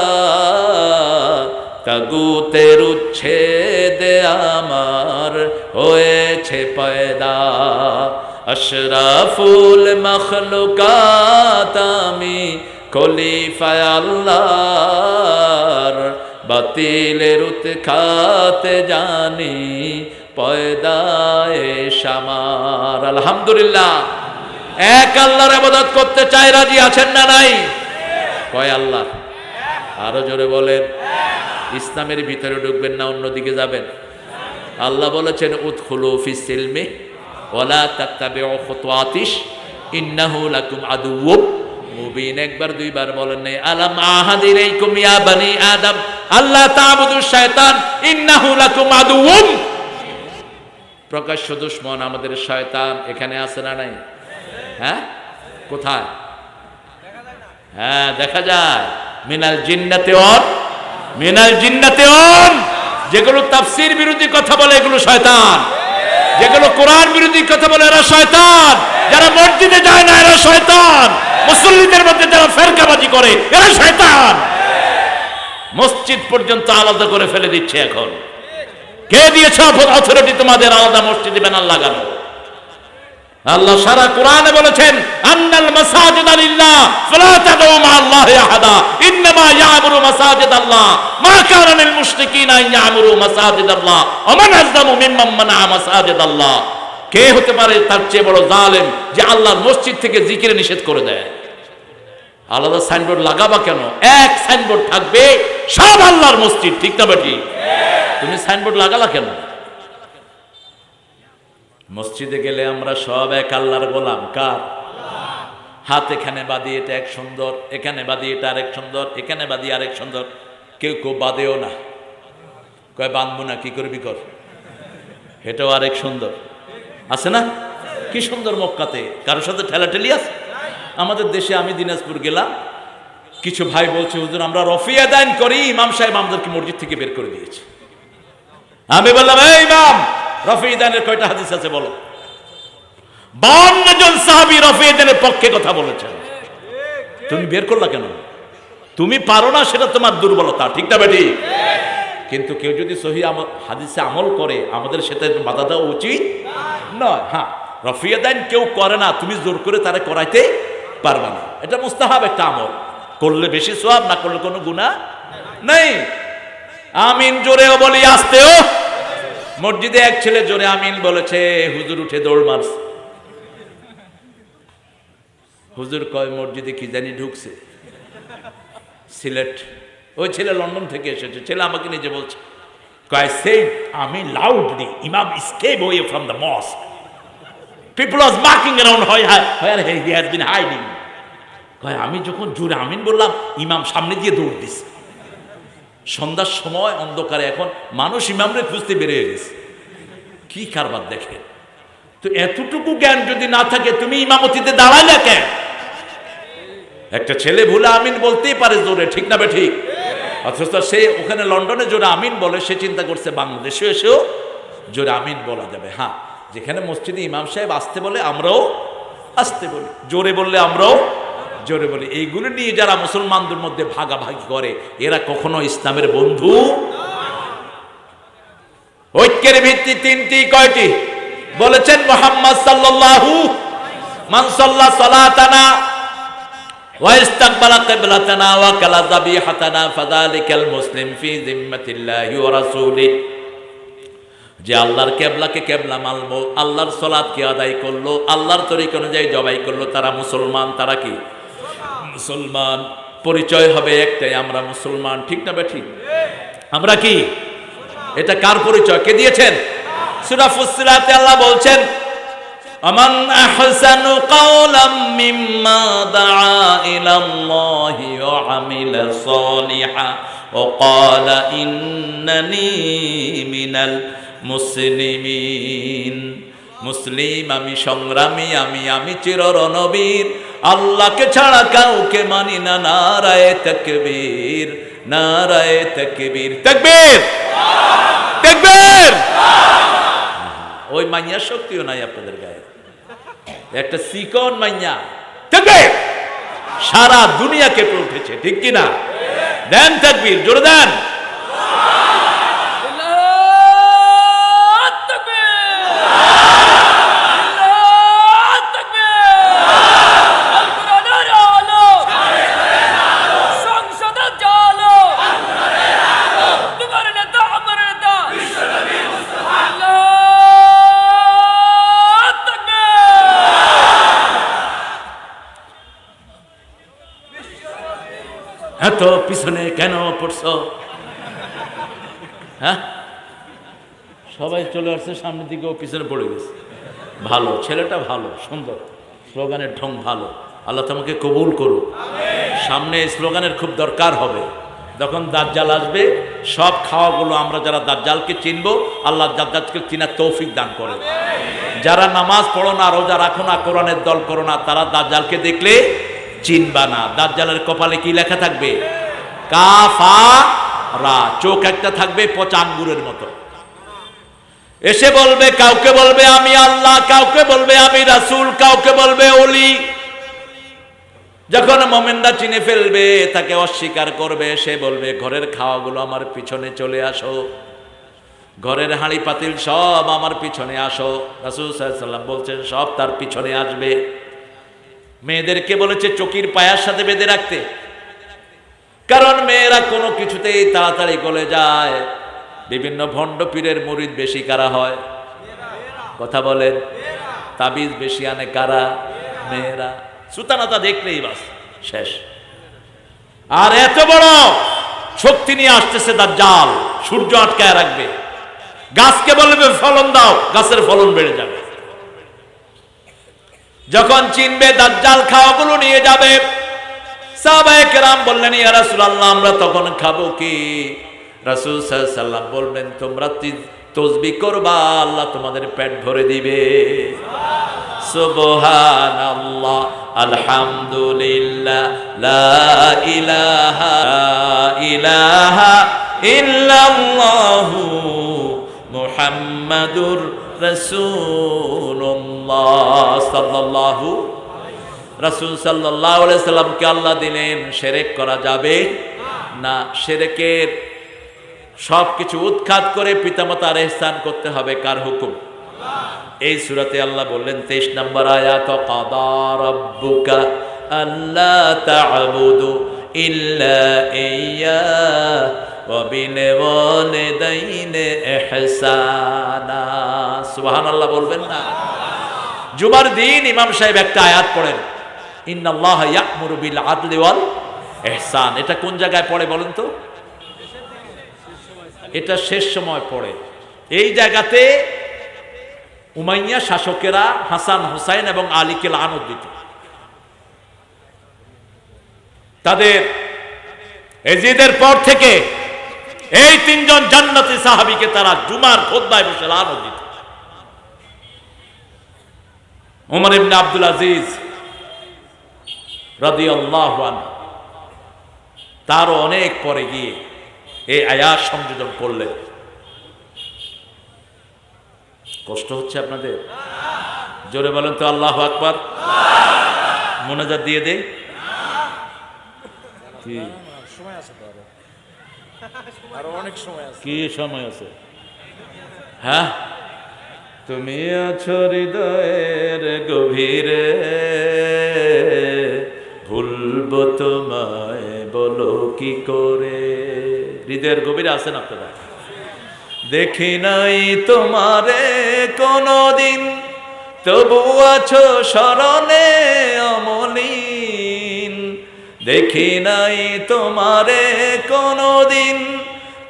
তাগুতের উচ্ছেদে আমার হয়েছে পয়দা। আশরাফুল মখলুকাত আমি, খলিফায়ে আল্লাহর, বাতিলের উৎখাতে জানি পয়দায়ে শামার। আলহামদুলিল্লাহ। এক আল্লাহর ইবাদত করতে চাই, রাজি আছেন না নাই? কয় আল্লাহ? আরো জোরে বলেন। ইসলামের ভিতরে ঢুকবেন না অন্যদিকে যাবেন? আল্লাহ বলেছেন উদখুলু ফিস সিলমি ওয়ালা তাত্তাবিউ খুতুওয়াতিশ ইন্নাহু লাকুম আদুউম মুবিন। একবার দুইবার বলেন নাই আলাম আহাদ ইলাইকুম ইয়া বনি আদম আল্লা তা'বুদুশ শায়তান ইন্নাহু লাকুম আদুউম। প্রকাশ্য দুশমন আমাদের শয়তান। এখানে আছে না নাই? হ্যাঁ, কোথায়? হ্যাঁ, দেখা যায় মিনাল জিন্নাতি ওয়ান মিনাল জিন্নাতি ওয়ান। যেগুলো তাফসীর বিরোধী কথা বলে এগুলো শয়তান, যেগুলো কোরআন বিরোধী কথা বলে এরা শয়তান, যারা মসজিদে যায় না এরা শয়তান, মুসল্লিদের মধ্যে যারা ফেরকাবাজি করে এরা শয়তান। মসজিদ পর্যন্ত আলাদা করে ফেলে দিচ্ছে এখন। কে দিয়েছে অথরিটি তোমাদের আলাদা মসজিদে ব্যানার লাগানো? আল্লাহ সারা কোরআনে বলেছেন আন্নাল মাসাজিদা লিল্লাহ ফালা তাদউ মা'আল্লাহি আহাদা ইন্নামা ইয়া'মুরু মাসাজিদাল্লাহ মা কানা লিল মুশরিকিনা ইয়া'মুরু মাসাজিদাল্লাহ ওয়া মান আযলামু মিম্মান মানা'a মাসাজিদাল্লাহ। কে হতে পারে তার চেয়ে বড় জালেম যে আল্লাহর মসজিদ থেকে জিকির নিষেধ করে দেয়? আলাদা সাইনবোর্ড লাগাবা কেন? এক সাইনবোর্ড থাকবে, সব আল্লাহর মসজিদ। ঠিক না বেটি? তুমি সাইনবোর্ড লাগালা কেন? মসজিদে গেলে আমরা সব এক আল্লাহর গোলাম। কার? হাত এখানে বাঁধি এটা এক সুন্দর, এখানে বাঁধি এটা আরেক সুন্দর, এখানে বাঁধি আরেক সুন্দর। কেউ কেউ বাঁধেও না, কয় বাঁধবো না, কি করবি কর, এটাও আরেক সুন্দর। আছে না? কি সুন্দর মক্কাতে, কারোর সাথে ঠেলাঠেলি আছে? আমাদের দেশে আমি দিনাজপুর গেলাম, কিছু ভাই বলছে হুজুর আমরা রফিয়া দান করি, ইমাম সাহেব আমাদেরকে মসজিদ থেকে বের করে দিয়েছে। আমি বললাম এই ইমাম, রফিয়া দানের কয়টা হাদিস আছে বলো? 52 জন সাহাবী রফিয়া দানের পক্ষে কথা বলেছেন, তুমি বের করলা কেন? তুমি পারো না, সেটা তোমার দুর্বলতা। ঠিক না বেটি? কিন্তু কেউ যদি সহিহ হাদিসে আমল করে আমাদের সেটা বাধা দেওয়া উচিত নয়। হ্যাঁ, রফিয়া দান কেউ করে না, তুমি জোর করে তারা করাইতে পারবে না। এটা মুস্তাহাব একটা আমল, করলে বেশি সওয়াব, না করলে কোনো গুনাহ নেই। আমিন জোরেও বলি আস্তেও। মসজিদে এক ছেলে জোরে আমিন বলেছে, হুজুর উঠে দৌড় মারছে। হুজুর কয় মসজিদে কি জানি ঢুকছে, সিলেট। ওই ছেলে লন্ডন থেকে এসেছে, ছেলে আমাকে নিজে বলছে, কয় said amin loudly, imam escaped away from the mosque, people was marking around where he has been hiding. কয় আমি যখন জোরে আমিন বললাম, ইমাম সামনে দিয়ে দৌড় দিছে। সন্ধ্যার সময় অন্ধকারে এখন মানুষ ইমামরে খুঁজতে বেরিয়ে গেছে। কি কারবার দেখে! তো এতটুকু জ্ঞান যদি না থাকে তুমি ইমামতিতে দাঁড়ালে কেন? একটা ছেলে ভুলে আমিন বলতেই পারে জোরে, ঠিক না ঠিক? অথচ সে ওখানে লন্ডনে জোরে আমিন বলে, সে চিন্তা করছে বাংলাদেশে এসেও জোরে আমিন বলা যাবে। হ্যাঁ, যেখানে মসজিদে ইমাম সাহেব আসতে বলে আমরাও আসতে বলি, জোরে বললে আমরাও জোরে বলি। এইগুলো নিয়ে যারা মুসলমানদের মধ্যে ভাগাভাগি করে এরা কখনো ইসলামের বন্ধু। ঐক্যের ভিত্তি তিনটি। কয়টি বলেছেন? মুহাম্মদ সাল্লাল্লাহু মান সাল্লা সালাতানা ওয়া ইস্তাকবালা কিবলাতানা ওয়া কালা যাবিহাতানা ফাযালিকাল মুসলিম ফি জিম্মাতিল্লাহি ওয়া রাসূলিহি। যে আল্লাহর কেবলাকে কেবলা মানলো, আল্লাহর সালাতকে আদায় করলো, আল্লাহর তরিকা অনুযায়ী জবাই করলো, তারা মুসলমান। তারা কি মুসলমান? পরিচয় হবে একটাই, আমরা মুসলমান। ঠিক না বেঠিক? আমরা কি? এটা কার পরিচয়? কে দিয়েছেন? সূরা ফুসসিলাতে আল্লাহ বলছেন আমান আহসানু কাওলাম মিম্মা দাআ ইলাল্লাহি ওয়া আমিলা সালিহা ওয়া ক্বালা ইন্নানি মিনাল মুসলিমিন। মুসলিম আমি, সংগ্রামী আমি চিররণবীর, আল্লাহকে ছাড়া কাউকে মানি না। নারায়ে তাকবীর, নারায়ে তাকবীর, তাকবীর, তাকবীর। ওই মাইয়া শক্তিও নাই আপনাদের গায়ে, একটা চিকন মাইয়া তাকবীর সারা দুনিয়া কেঁপে উঠেছে। ঠিক কিনা? দেন তাকবীর, জোরে দেন। এত পিছনে কেন পড়ছো? হ্যাঁ, সবাই চলে আসছে সামনের দিকে, ও পিছনে পড়ে গেছে। ভালো, ছেলেটা ভালো, সুন্দর, স্লোগানের ঢং ভালো। আল্লাহ তোমাকে কবুল করুক। সামনে স্লোগানের খুব দরকার হবে। যখন দাজ্জাল আসবে, সব খাওয়াগুলো আমরা যারা দাজ্জালকে চিনব, আল্লাহ দাজ্জালকে চিনার তৌফিক দান করে। যারা নামাজ পড়ো না, রোজা রাখো না, কোরআনের দল করো না, তারা দাজ্জালকে দেখলে চিনবা না। দাজ্জালের কপালে কি লেখা থাকবে? কাফারা। চোখ একটা থাকবে পচা আঙ্গুরের মতো। এসে বলবে, কাউকে বলবে আমি আল্লাহ, কাউকে বলবে আমি রাসূল, কাউকে বলবে ওলি। যখন মুমিনরা চিনে ফেলবে, তাকে অস্বীকার করবে। সে বলবে, ঘরের খাওয়াগুলো আমার পিছনে চলে আসো, ঘরের হাঁড়ি পাতিল সব আমার পিছনে আসো। রাসূল সাল্লাল্লাহু আলাইহি ওয়াসাল্লাম বলছেন, সব তার পিছনে আসবে। মেয়েদেরকে বলেছে চকির পায়ার সাথে বেঁধে রাখতে, কারণ মেয়েরা কোনো কিছুতেই তাড়াতাড়ি গলে যায়। বিভিন্ন ভণ্ড পীরের মুরিদ বেশি কারা হয়? কথা বলেন। তাবিজ বেশি আনে কারা? মেয়েরা। সুতানাতা দেখলেই বাস শেষ। আর এত বড় শক্তি নিয়ে আসতেছে দাজ্জাল, সূর্য আটকায় রাখবে। গাছকে বলবে ফলন দাও, গাছের ফলন বেড়ে যাবে। যখন চিনবে দাজ্জাল খাওয়াগুলো নিয়ে যাবে। সাহাবায়ে কেরাম বললেন, ইয়া রাসূলুল্লাহ, আমরা তখন খাবো কি? রাসূল সাল্লাল্লাহু আলাইহি ওয়াসাল্লাম বললেন, তোমরা তাসবিহ করবা, আল্লাহ তোমাদের পেট ভরে দিবে। সুবহানাল্লাহ, আলহামদুলিল্লাহ, লা ইলাহা ইলাহা ইল্লাল্লাহু মুহাম্মাদুর রাসূলুল্লাহ সাল্লাল্লাহু। রাসূল সাল্লাল্লাহু আলাইহি সাল্লামকে আল্লাহ দিলেন শিরক করা যাবে না। শিরকের সব কিছু উৎখাত করে পিতামাতার ইহসান করতে হবে। কার হুকুম? এই সূরাতে আল্লাহ বললেন 23 নম্বর আয়াত, কাদা রাব্বুকা আল্লা তা'বুদু ইল্লা ইয়্যা ওয়া বিল ওয়ালিদাইনি ইহসানা। সুবহানাল্লাহ বলবেন না? জুমার দিন ইমাম সাহেব একটা আয়াত পড়েন, ইন্নাল্লাহা ইয়া'মুরু বিল আদলি ওয়াল ইহসান। এটা কোন জায়গায় পড়ে বলেন তো? এটা শেষ সময় পড়ে। এই জায়গাতে উমাইয়া শাসকেরা হাসান, হুসাইন এবং আলীকে লানত দিত। তাদের এজিদের পর থেকে এই তিনজন জান্নাতি সাহাবীকে তারা জুমার খুতবায় বসে লানত দিত। ওমর ইবনে আব্দুল আজিজ রাদিয়াল্লাহু আনহু তারও অনেক পরে গিয়ে এই আয়াত সংযোজন করলেন। কষ্ট হচ্ছে আপনাদের? জোরে বলেন তো আল্লাহু আকবার। মুনাজাত দিয়ে দে। কি সময় আছে? আরো অনেক সময় আছে। কি সময় আছে? হ্যাঁ, তুমি আছো হৃদয়ের গভীরে, ভুলবো তোমায় বলো কি করে। হৃদয়ের গভীরে আছেন আপনারা? দেখি নাই তোমারে কোনদিন, তবু আছো স্মরণে অমলিন। দেখি নাই তোমারে কোনদিন,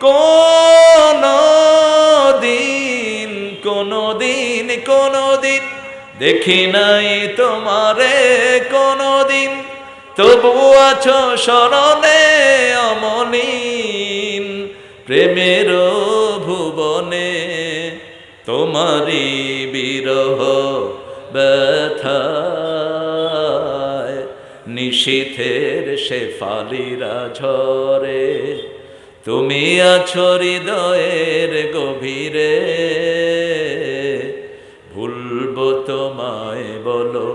কোনদিন, কোনদিন, কোনদিন দেখি নাই তোমারে কোনদিন, তবু আছো স্মরণে অমলিন। প্রেমের ভুবনে তোমারি বিরহ ব্যথায়, নিশীথের শেফালিরা ঝরে, তুমি আছো হৃদয়ের গভীরে, ভুলবো তোমায় বলো।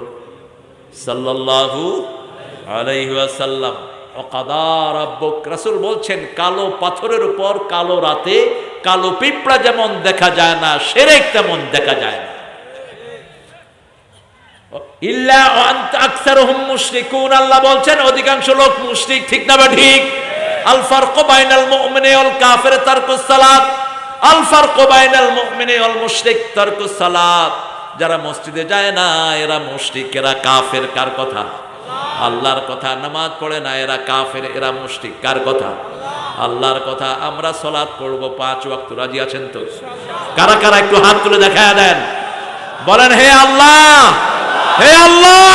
সাল্লাল্লাহু আলাইহি ওয়াসাল্লাম। ওয়াকাদা রাব্বুক, রাসূল বলছেন কালো পাথরের উপর কালো রাতে কালো পিঁপড়া যেমন দেখা যায় না, শিরক তেমন দেখা যায় না। ইল্লা আনতা আকসারুহুম মুশরিকুন, আল্লাহ বলছেন অধিকাংশ লোক মুশরিক। ঠিক না বা ঠিক? আল ফারকু বাইনাল মুমিনি ওয়াল কাফির তারকুস সালাত, আল ফারকু বাইনাল মুমিনি ওয়াল মুশরিক তারকুস সালাত। যারা মসজিদে যায় না এরা মুশরিক, এরা কাফের। কার কথা? আল্লাহর কথা। নামাজ পড়ে না এরা কাফের, এরা মুশরিক। কার কথা? আল্লাহর কথা। আমরা সালাত পড়ব 5 ওয়াক্ত, রাজি আছেন তো? কারা কারা একটু হাত তুলে দেখায় দেন। বলেন, হে আল্লাহ, হে আল্লাহ,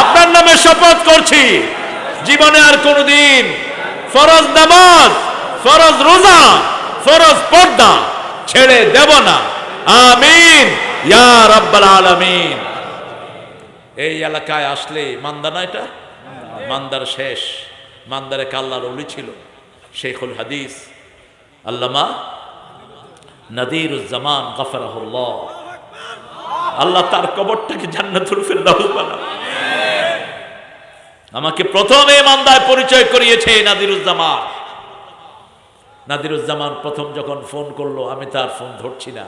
আপনার নামে শপথ করছি জীবনে আর কোনদিন ফরজ নামাজ, ফরজ রোজা, ফরজ পর্দা ছেড়ে দেব না। আমিন ইয়া রাব্বাল আলামিন। এই এলাকায় আসলে মান্দা না, এটা মান্দার শেষ। মান্দারে কাল্লার ওলি ছিল শেখুল হাদিস আল্লামা নাদিরুজ্জামান গফরাহুল্লাহ। আল্লাহ তার কবরটাকে জান্নাতুল ফিরদাউস বানান। আমাকে প্রথমে মান্দায় পরিচয় করিয়েছে নাদিরুজ্জামান। নাদিরুজ্জামান প্রথম যখন ফোন করলো, আমি তার ফোন ধরছি না,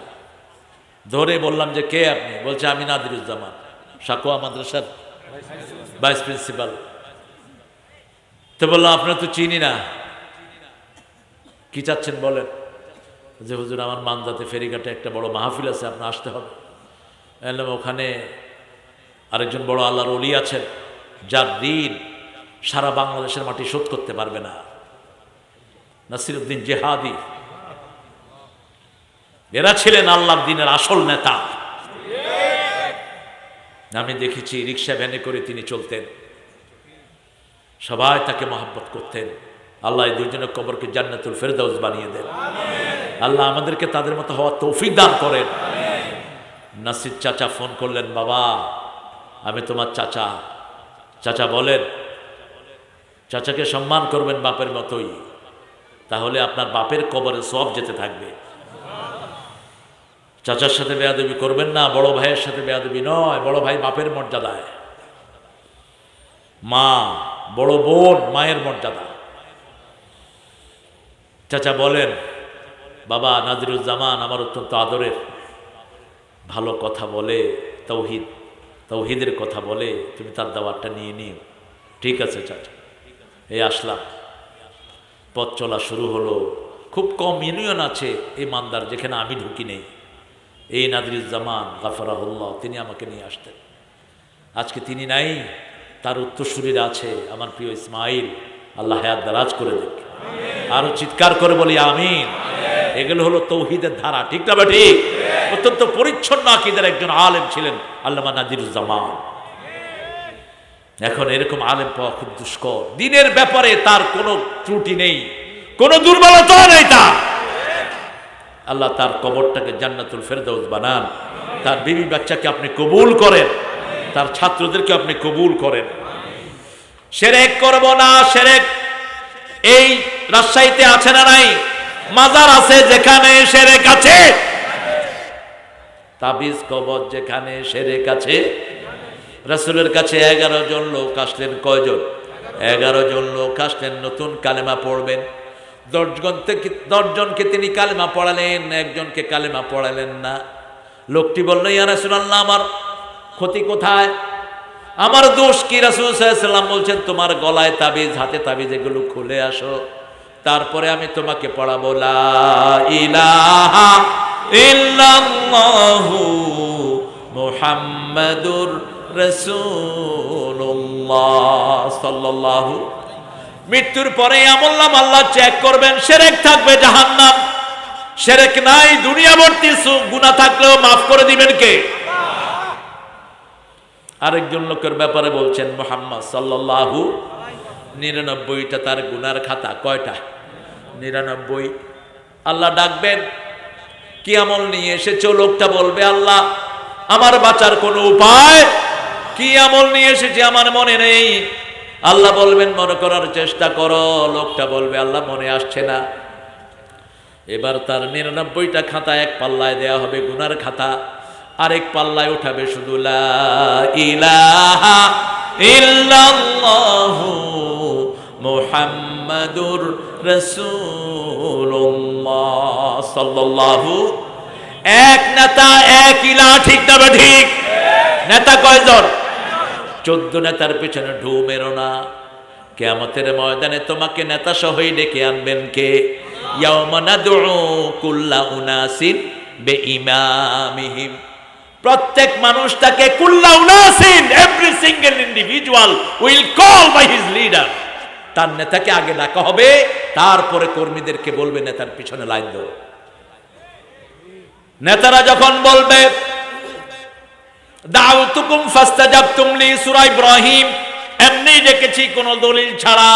ধরে বললাম যে কে আপনি? বলছে আমি নাদিরুজ্জামান, সাকোয়া মাদ্রাসার ভাইস প্রিন্সিপাল। তো বললাম আপনার তো চিনি না, কি চাচ্ছেন বলেন? যে হুজুর আমার মান্দাতে ফেরিঘাটে একটা বড় মাহফিল আছে, আপনার আসতে হবে। এলাম ওখানে আরেকজন বড় আল্লাহর ওলি আছেন, যার ঋণ সারা বাংলাদেশের মাটি শোধ করতে পারবে না, নাসিরউদ্দিন জিহাদি। এরা ছিলেন আল্লাহর দ্বীনের আসল নেতা। আমি দেখেছি রিক্সা ভ্যানে করে তিনি চলতেন, সবাই তাকে মহব্বত করতেন। আল্লাহ এই দুইজনের কবরকে জান্নাতুল ফেরদাউস বানিয়ে দেন। আল্লাহ আমাদেরকে তাদের মতো হওয়ার তৌফিক দান করেন। নাসির চাচা ফোন করলেন, বাবা আমি তোমার চাচা। চাচা বলেন, চাচাকে সম্মান করবেন বাপের মতোই, তাহলে আপনার বাপের কবরে সওয়াব যেতে থাকবে। চাচার সাথে বেয়াদবি করবেন না, বড় ভাইয়ের সাথে বেয়াদবি নয়। বড় ভাই বাপের মর্যাদায়, মা বড় বোন মায়ের মর্যাদা। চাচা বলেন, বাবা নাদিরুজ্জামান আমার অত্যন্ত আদরের, ভালো কথা বলে, তৌহিদের কথা বলে, তুমি তার দাওয়াতটা নিয়ে নিও। ঠিক আছে চাচা। এই আসলাম, পথ চলা শুরু হলো। খুব কম ইউনিয়ন আছে এই মান্দার যেখানে আমি ঢুকি নেই। এই নাদিরুজ্জামান গফরাহুল্লাহ তিনি আমাকে নিয়ে আসতেন। আজকে তিনি নাই, তার উত্তরসূরিরা আছে, আমার প্রিয় ইসমাইল, আল্লাহ হায়াত দারাজ করে দেখ। আরো চিৎকার করে বলি আমিন। এগুলো হলো তৌহিদের ধারা, ঠিক না? ঠিক। অত্যন্ত পরিচ্ছন্ন আকীদার একজন আলেম ছিলেন আল্লামা নাদিরুজ্জামান। এখন এরকম আলেম পাওয়া খুব দুষ্কর। দিনের ব্যাপারে তার কোনো ত্রুটি নেই, কোনো দুর্বলতা নেই তার। আল্লাহ তার কবরটাকে জান্নাতুল ফেরদাউস বানান। তার বিবি বাচ্চাকে আপনি কবুল করেন, তার ছাত্রদেরকে আপনি কবুল করেন। শিরক করব না। শিরক এই রাজশাহীতে আছে না নাই? মাজার আছে যেখানে শিরক আছে, তাবিজ কবর যেখানে শিরক আছে। রাসূলের কাছে 11 জন লোক আসলেন। কয়জন? 11 জন লোক আসলেন, নতুন কালেমা পড়বেন। 10 জনকে তিনি কালেমা পড়ালেন, একজনকে কালেমা পড়ালেন না। লোকটি বলল, ইয়া রাসূলুল্লাহ আমার ক্ষতি কোথায়, আমার দোষ কি? রাসূল সাল্লাল্লাহু আলাইহি ওয়াসাল্লাম বলছেন তোমার গলায় তাবিজ, হাতে তাবিজ, এগুলো খুলে আসো, তারপরে আমি তোমাকে পড়াবো লা ইলাহা ইল্লাল্লাহু মুহাম্মাদুর রাসূলুল্লাহ সাল্লাল্লাহু। মৃত্যুর পরে আমল নাম আল্লাহ চেক করবেন, শিরক থাকবে জাহান্নাম, শিরক নাই দুনিয়া ভর্তি গুনাহ থাকলেও মাফ করে দিবেন কে? আরেকজন লোকের ব্যাপারে বলছেন মুহাম্মদ সাল্লাল্লাহু, 99টা তার গুনার খাতা। কয়টা? 99। আল্লাহ ডাকবেন, কি আমল নিয়ে এসেছো? লোকটা বলবে, আল্লাহ আমার বাঁচার কোনো উপায়? কি আমল নিয়ে এসেছি আমার মনে নেই। আল্লাহ বলবেন মনে করার চেষ্টা করো। লোকটা বলবে, আল্লাহ মনে আসছে না। এবার তার 99টা খাতা এক পাল্লায় দেয়া হবে, গুনার খাতা, আরেক পাল্লায় উঠাবে শুধু লা ইলাহা ইল্লাল্লাহু মুহাম্মাদুর রাসূলুল্লাহ সাল্লাল্লাহু। এক নেতা এক ইলাহা, ঠিক না ঠিক? নেতা কয়জন? 14 নেতার পেছনে ঢু মেরো না। কিয়ামতের ময়দানে তোমাকে নেতা সহই ডেকে আনবেন কে? ইয়াউমা নাদউ কুল্লা উনাসিন বিইমামিহিম। প্রত্যেক মানুষটাকে কুল্লা উনাসিন, every single individual will call by his leader. তার নেতাকে আগে ডাকা হবে, তারপরে কর্মীদেরকে বলবে নেতার পিছনে লাইন দাও। নেতারা যখন বলবে দাউতুকুম ফাস্তাজাবতুম লি, সূরা ইব্রাহিম। এমনি ডেকেছি কোন দলিল ছাড়া,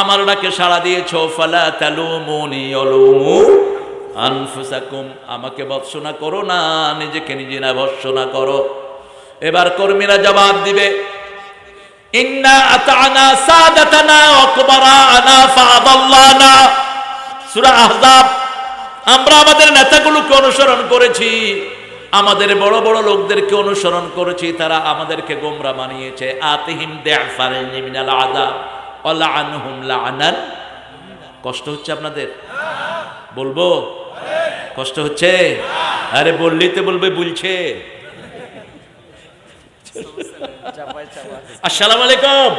আমার ডাকে সাড়া দিয়েছো। ফালা তালুমুনি ওয়ালুমু আনফুসাকুম, আমাকে ভৎসনা করো না, নিজেকে নিজেরা ভৎসনা করো। এবার কর্মীরা জবাব দিবে, ইন্না আতানা সাদাতানা ওয়া কুবারানা ফাআদাল্লানা। সূরা আহজাব। আমরা আমাদের নেতাগুলোকে অনুসরণ করেছি, আমাদের বড় বড় লোকদেরকে অনুসরণ করেছি, তারা আমাদেরকে গোমরা বানিয়েছে। আতিহিম দিআফারাইনি মিনাল আযাব ওয়া লাআনহুম লাআনান। কষ্ট হচ্ছে আপনাদের? বলবো কষ্ট হচ্ছে? আরে বললেই তো বলবে বলছে। আসসালামু আলাইকুম।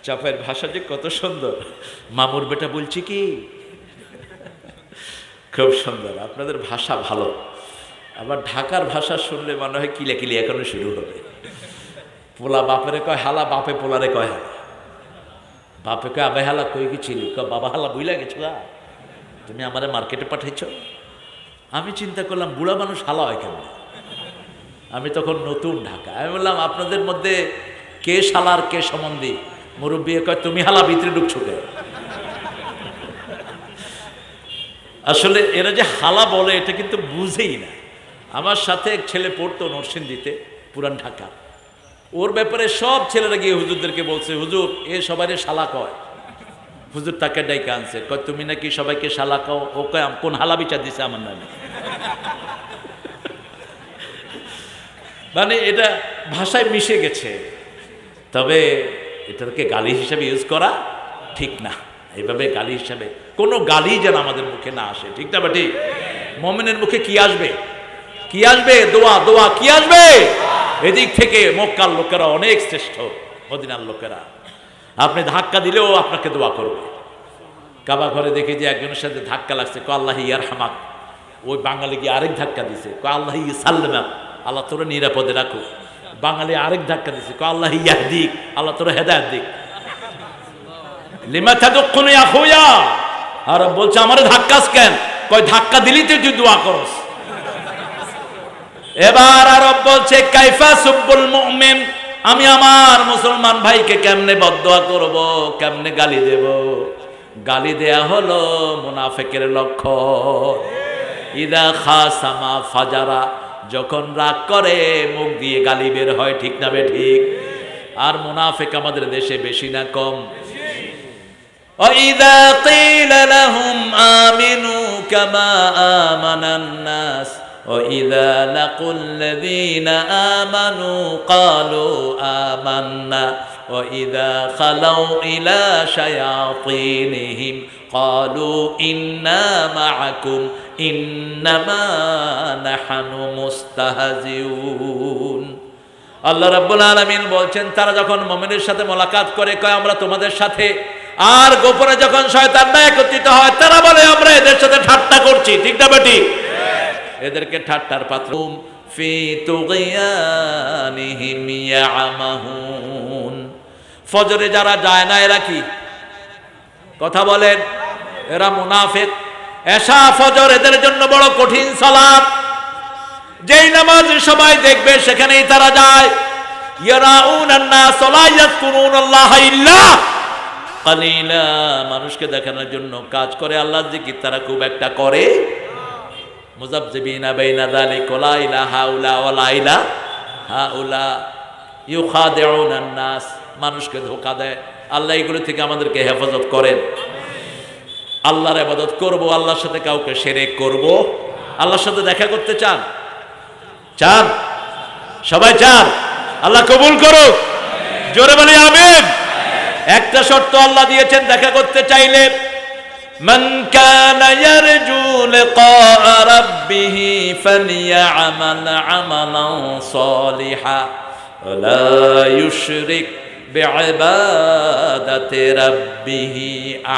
চাপায়ের ভাষা যে কত সুন্দর। মামুর বেটা বলছি কি, খুব সুন্দর। আপনাদের ভাষা ভালো। আবার ঢাকার ভাষা শুনলে মনে হয় কিলে কিলে এখনো শুরু হবে। পোলা বাপেরে কয় হালা, বাপে পোলারে কয় হালা। বাপে কয় আবে হালা, কই গেছিলি? বাবা হালা বুইলা গেছো, তুমি আমারে মার্কেটে পাঠাইছ। আমি চিন্তা করলাম বুড়া মানুষ হালা হয় কেন? আমি তখন নতুন ঢাকা। আমি বললাম আপনাদের মধ্যে কে শালার কে সম্বন্ধী? মুরব্বী কয় তুমি হালা ভিতরে ঢুকছো কে? আসলে এরা যে হালা বলে এটা কিন্তু বুঝেই না। আমার সাথে এক ছেলে পড়তো নরসিংদীতে, পুরান ঢাকা। ওর ব্যাপারে সব ছেলেরা গিয়ে হুজুরদেরকে বলছে, হুজুর এ সবাইরে শালা কয়। হুজুর তাকে ডাইকা আনছে, কয় তুমি নাকি সবাইকে শালা কও। ও কয় কোন হালা বিচার দিছে আমার নামে? মানে এটা ভাষায় মিশে গেছে। তবে এটাকে গালি হিসাবে ইউজ করা ঠিক না। এইভাবে গালি হিসাবে কোনো গালি যেন আমাদের মুখে না আসে, ঠিক না? বা ঠিক? মুমিনের মুখে কি আসবে? কি আসবে? দোয়া। দোয়া কি আসবে? এদিক থেকে মক্কার লোকেরা অনেক শ্রেষ্ঠ, মদিনার লোকেরা। আপনি ধাক্কা দিলেও আপনাকে দোয়া করবে। কাবা ঘরে দেখে যে একজনের সাথে ধাক্কা লাগছে, ক আল্লাহ ইয়ারহামাক। ওই বাঙালি গিয়ে আরেক ধাক্কা দিছে, ক আল্লাহ ইসাল্লামাক, আল্লাহ তোরা নিরাপদে রাখো। বাঙালি আরেক ধাক্কা দিছে, ক আল্লাহ ইয়াহদিক, আল্লাহ তোরা হেদায়েত দিক। লিমা তাদুকুনি আখুয়া, আর বলছে আমারে ধাক্কাস কেন? কয় ধাক্কা দিলি তুই দোয়া করস। এবার আরব বলছে কাইফা সুব্বুল মুমিন, আমি আমার মুসলমান ভাইকে কেমনে বদদোয়া করব, কেমনে গালি দেব? গালি দেয়া হলো মুনাফিকের লক্ষণ। ইদা খাসামা ফাজারা, যখন রাগ করে মুখ দিয়ে গালি বের হয়, ঠিক না বে ঠিক? আর মুনাফিক আমাদের দেশে বেশি না কম? وَإِذَا قِيلَ لَهُمْ آمِنُوا كَمَا آمَنَ النَّاسُ وَإِذَا لَقُوا الَّذِينَ آمَنُوا قَالُوا آمَنَّا وَإِذَا خَلَوْا إِلَى شَيَاطِينِهِمْ قَالُوا إِنَّا مَعَكُمْ إِنَّمَا نَحْنُ مُسْتَهْزِئُونَ। আল্লাহ রাব্বুল আলামিন বলছেন, তারা যখন মুমিনের সাথে মোলাকাত করে কয় আমরা তোমাদের সাথে, আর গোপনে যখন শয়তানরা একত্রিত হয় তারা বলে আমরা এদের সাথে ঠাট্টা করছি, ঠিক না বেটি? এদেরকে ঠাট্টার পাত্র। ফি তুগয়ানিহিম ইয়ামাহুন। ফজরে যারা যায় না এরা কি কথা বলেন? এরা মুনাফিক। এশা ফজর এদের জন্য বড় কঠিন সালাত। যেই নামাজ সবাই দেখবে সেখানেই তারা যায়। ইয়ারাউনান নাস লা ইয়াযকুরুনাল্লাহা ইল্লা কালিলা, মানুষকে দেখানোর জন্য কাজ করে, আল্লাহর জিকির তারা খুব একটা করে। মুযাবযিবিনা বাইনা যালিকা লা ইলাহা হাউলা ওয়া লা ইলাহা হাউলা ইউখাদিউনান নাস, মানুষকে ধোঁকা দেয়। আল্লাহ এগুলো থেকে আমাদেরকে হেফাজত করেন। আল্লাহর ইবাদত করব, আল্লাহর সাথে কাউকে শিরক করব। আল্লাহর সাথে দেখা করতে চান? চান? সবাই চান? আল্লাহ কবুল করুক। জোরে বলি আমিন। একটা শর্ত আল্লাহ দিয়েছেন দেখা করতে চাইলে, মান কানা ইয়ারজু লিকা রাব্বিহ ফালইআমাল আমালান সালিহা ওয়া লা ইউশরিক বিইবাদাতি রাব্বিহ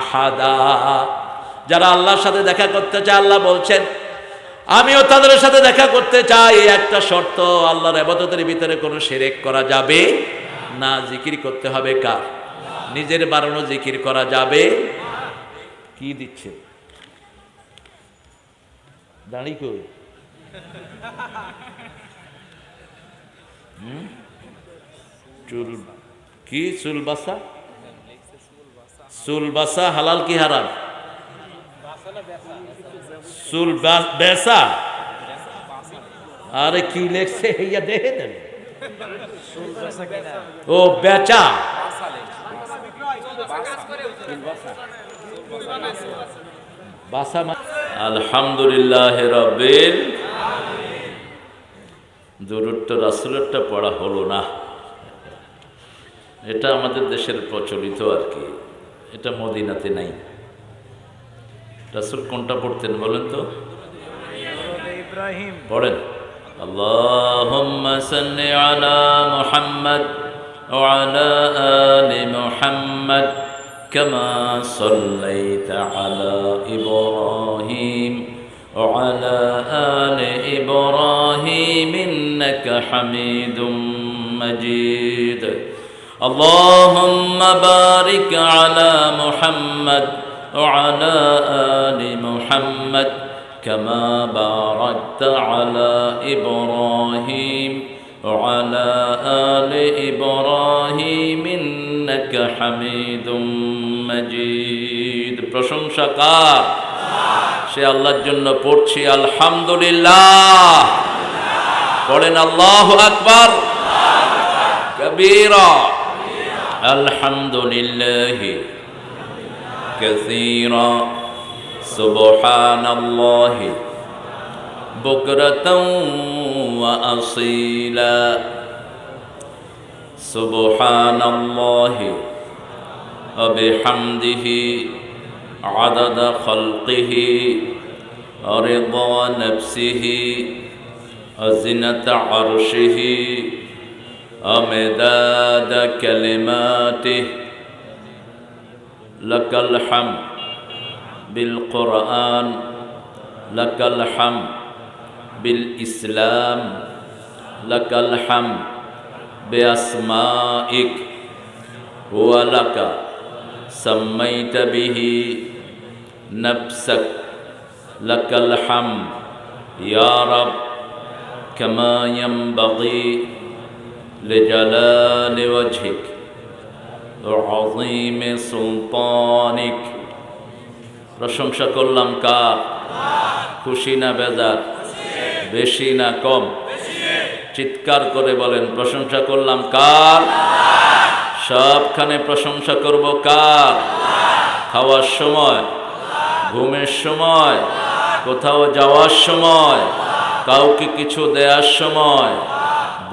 আহাদা। যারা আল্লাহর সাথে দেখা করতে চায়, আল্লাহ বলছেন আমিও তাদের সাথে দেখা করতে চাই। একটা শর্ত, আল্লাহর ইবাদতের ভিতরে কোনো শিরক করা যাবে না। জিকির করতে হবে কার? নিজের বানানো জিকির করা যাবে। কি দিচ্ছে দাঁড়ি কই? চুল কি? চুল বাসা? চুল বাসা হালাল কি হারাম? চুল বেসা? আরে কি লেখছে ইয়া দেখে দেন। ও বেচা। বাসা। আলহামদুলিল্লাহ রাব্বিল দুরূদটা রাসূলেরটা পড়া হলো না। এটা আমাদের দেশের প্রচলিত আর কি, এটা মদিনাতে নাই। রাসূল কোনটা পড়তেন বলেন তো? ইব্রাহিম পড়েন। আল্লাহুম্মা সাল্লি আলা মুহাম্মদ ওয়া আলা আলি মুহাম্মদ কামা সাল্লাইতা আলা ইব্রাহিম ওয়া আলা আলি ইব্রাহিম ইন্নাকা হামিদুম মাজিদ। اللهم بارك على محمد وعلى آل محمد كما باركت على إبراهيم وعلى آل إبراهيم إنك حميد مجيد। প্রশংসা কার? সে আল্লাহর জন্য পড়ছি আলহামদুলিল্লাহ। পড়েন আল্লাহু আকবার কবীরা। আলহামদুলিল্লাহি কাসীরা সুবহানাল্লাহি বুকরাতাও ওয়া আসীলা। সুবহানাল্লাহি ওয়া বিহামদিহি আদাদা খালকিহি ওয়া রিদা নাফসিহি ওয়া জিনাতা আরশিহি ومداد كلماته لك الحمد بالقرآن لك الحمد بالإسلام لك الحمد بأسمائك ولك سميت به نفسك لك الحمد يا رب كما ينبغي لجلال وجهك وعظيم سلطانك। প্রশংসা করলাম কার? খুশি না বেজার? বেশি না কম? চিৎকার করে বলেন প্রশংসা করলাম কার? সবখানে প্রশংসা করব কার? খাওয়ার সময়, ঘুমের সময়, কোথাও যাওয়ার সময়, কাউকে কিছু দেওয়ার সময়,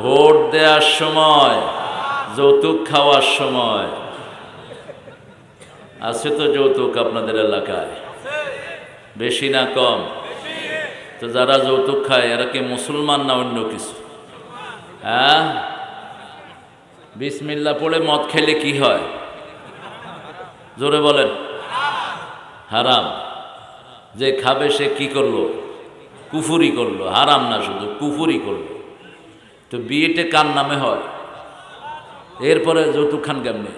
ভোট দেওয়ার সময়, যৌতুক খাওয়ার সময়। আছে তো যৌতুক আপনাদের এলাকায়? বেশি না কম? তো যারা যৌতুক খায় এরা কি মুসলমান না অন্য কিছু? হ্যাঁ, বিসমিল্লাহ পড়ে মদ খেলে কি হয়? জোরে বলেন। হারাম। যে খাবে সে কি করলো? কুফুরি করলো। হারাম না, শুধু কুফুরি করলো। তো বিয়েটা কার নামে হয়? এরপরে যৌতুক খান কেমনে?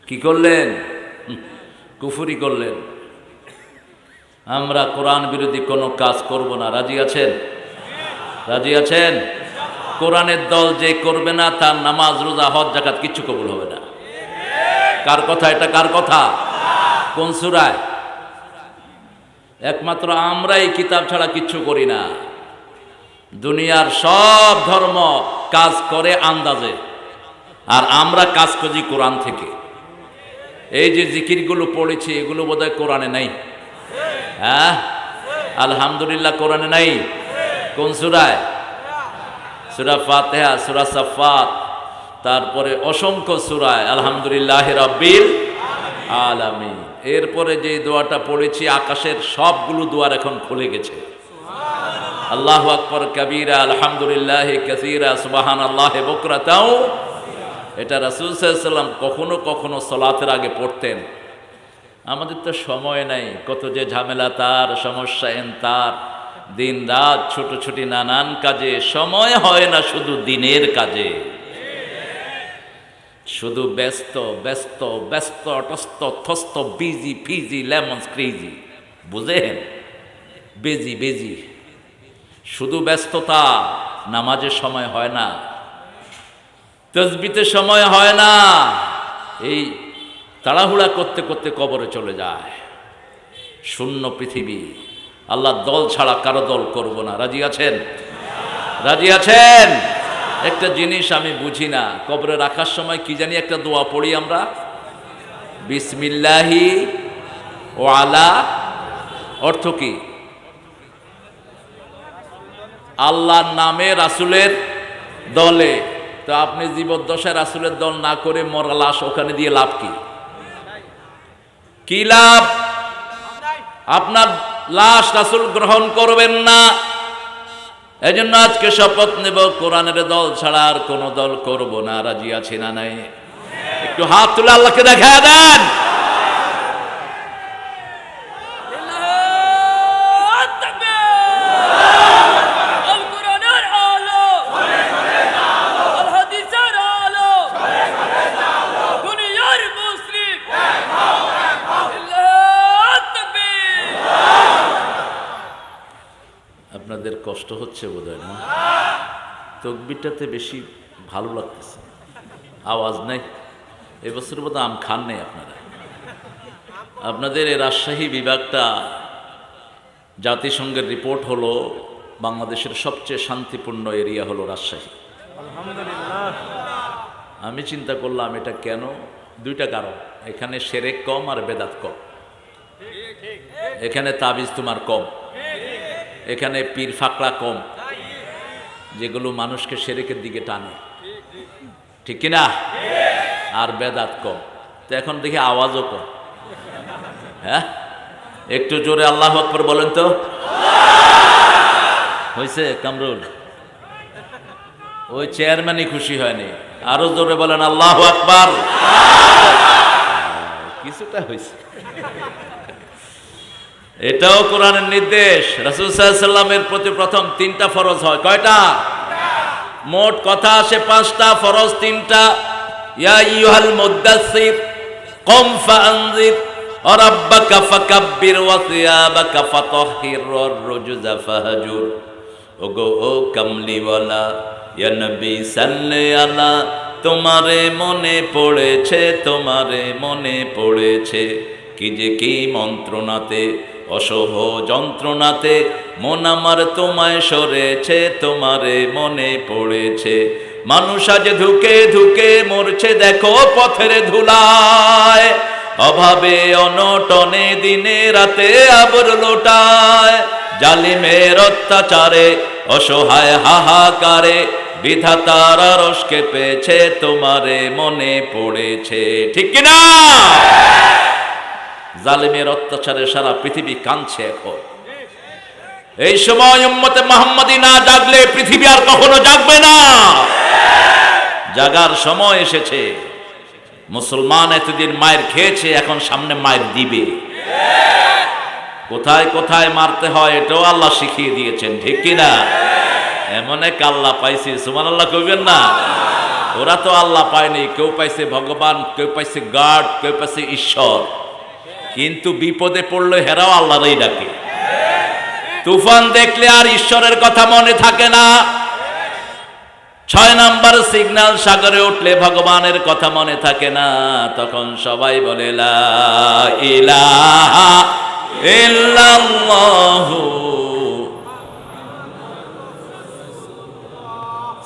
কি করলেন? কুফুরি করলেন। আমরা কোরআন বিরোধী কোনো কাজ করব না। রাজি আছেন? রাজি আছেন? কোরআনের দল যে করবে না তার নামাজ, রোজা, হজ, যাকাত কিচ্ছু কবুল হবে না। কার কথা এটা? কার কথা? কোন সূরায়? একমাত্র আমরাই কিতাব ছাড়া কিচ্ছু করি না। দুনিয়ার সব ধর্ম কাজ করে আন্দাজে, আর আমরা কাজ করি কোরআন থেকে। এই যে জিকিরগুলো পড়েছি এগুলো বোধহয় কোরআনে নাই। হ্যাঁ, আলহামদুলিল্লাহ কোরআনে নাই। কোন সূরায়? সূরা ফাতিহা, সূরা সাফফাত, তারপরে অসংখ্য সূরায় আলহামদুলিল্লাহ রাব্বিল আলামিন। এরপরে যে দোয়াটা পড়েছি আকাশের সবগুলো দুয়ার এখন খুলে গেছে। আল্লাহু আকবার কাবীরা আলহামদুলিল্লাহি কাসীরা সুবহানাল্লাহি বুকরাতাও। এটা রাসূল সাল্লাল্লাহু আলাইহি ওয়াসাল্লাম কখনো কখনো সালাতের আগে পড়তেন। আমাদের তো সময় নাই, কত যে ঝামেলা, তার সমস্যা তার, দিন রাত ছোট নানান কাজে সময় হয় না, শুধু দিনের কাজে শুধু ব্যস্ত ব্যস্ত ব্যস্ত টস্ত থস্ত বিজি ফিজি লেমন ক্রেজি। বুঝেন? বেজি বেজি শুধু ব্যস্ততা, নামাজের সময় হয় না, তাসবিহর সময় হয় না, এই তাড়াহুড়া করতে করতে কবরে চলে যায়। শূন্য পৃথিবী, আল্লাহর দল ছাড়া কারো দল করব না। রাজি আছেন? রাজি আছেন? একটা জিনিস আমি বুঝি না, কবরে রাখার সময় কি জানি একটা দোয়া পড়ি আমরা, বিসমিল্লাহি ও আলা, অর্থ কি? আল্লাহর নামে রাসূলের দলে। তো আপনি জীবদ্দশায় রাসূলের দল না করে মরা লাশ ওখানে দিয়ে লাভ কি? কি লাভ? আপনার লাশ রাসূল গ্রহণ করবেন না। এজন্য আজকে শপথ নেব, কোরআনের দল ছাড়া আর কোন দল করব না। রাজি আছে না নাই? একটু হাত তুলে আল্লাহকে দেখায় দেন। আপনাদের কষ্ট হচ্ছে বোধহয় না? তাকবীরটাতে বেশি ভালো লাগতেছে, আওয়াজ নাই। এবছর বোধহয় আম খান নেই আপনারা। আপনাদের এই রাজশাহী বিভাগটা, জাতিসংঘের রিপোর্ট হলো বাংলাদেশের সবচেয়ে শান্তিপূর্ণ এরিয়া হলো রাজশাহী। আমি চিন্তা করলাম এটা কেন? দুইটা কারণ। এখানে শিরক কম আর বেদাত কম, এখানে তাবিজ তোমার কম, এখানে পীর ফাকড়া কম, যেগুলো মানুষকে শিরকের দিকে টানে, ঠিক কিনা? আর বেদাত কম। তো এখন দেখি আওয়াজও কম। হ্যাঁ, একটু জোরে আল্লাহু আকবার বলেন তো। হয়েছে কামরুল? ওই চেয়ারম্যানই খুশি হয়নি, আরো জোরে বলেন আল্লাহু আকবার। কিছুটা হয়েছে। এটাও কোরআনের নির্দেশ। রাসূল সাল্লাল্লাহু আলাইহি ওয়াসাল্লামের প্রতি প্রথম 3টা ফরজ হয়। কয়টা? মোট কথা আসে 5টা, ফরজ 3টা। ইয়া আইয়ুহাল মুদ্দাসসির কুম ফাআনজির ওয়া রাব্বাকা ফাকাব্বির ওয়া সিয়াবাকা ফাতাহহির ওয়ার রুজজা ফাহজুর। ওগো ও কামলিওয়ালা, ইয়া নবী সাল্লি আলা, তোমারে মনে পড়েছে, তোমারে মনে পড়েছে, কি যে কি মন্ত্রণাতে, অসহ যন্ত্রণাতে মন আমার তোমায় সরেছে, তোমারে মনে পড়েছে। মানুষ আজ ধুকে ধুকে মরছে দেখো পথের ধুলায়, অভাবে অনটনে দিনে রাতে আবর লোটায়, জালিমের অত্যাচারে অসহায় হাহাকারে বিধাতার আরশ কেঁপেছে, তোমারে মনে পড়েছে, ঠিক কিনা? জালিমের অত্যাচারে সারা পৃথিবী কাঁদছে এখন। এই সময় উম্মতে মুহাম্মাদি না জাগলে পৃথিবী আর কখনো জাগবে না। জাগার সময় এসেছে। মুসলমান এতদিন মায়ের খেয়েছে, এখন সামনে মায়ের দিবে। কোথায় কোথায় মারতে হয় এটাও আল্লাহ শিখিয়ে দিয়েছেন, ঠিক কিনা? এমন এক আল্লাহ পাইছি, সুবহানাল্লাহ কইবেন না? ওরা তো আল্লাহ পায়নি, কেউ পাইছে ভগবান, কেউ পাইছে গড, কেউ পাইছে ঈশ্বর, কিন্তু বিপদে পড়লে হেরাও আল্লাহরই ডাকে। তুফান দেখলে আর ঈশ্বরের কথা মনে থাকে না। 6 নাম্বার সিগন্যাল সাগরে উঠলে ভগবানের কথা মনে থাকে না। তখন সবাই বলে লা ইলাহা ইল্লাল্লাহু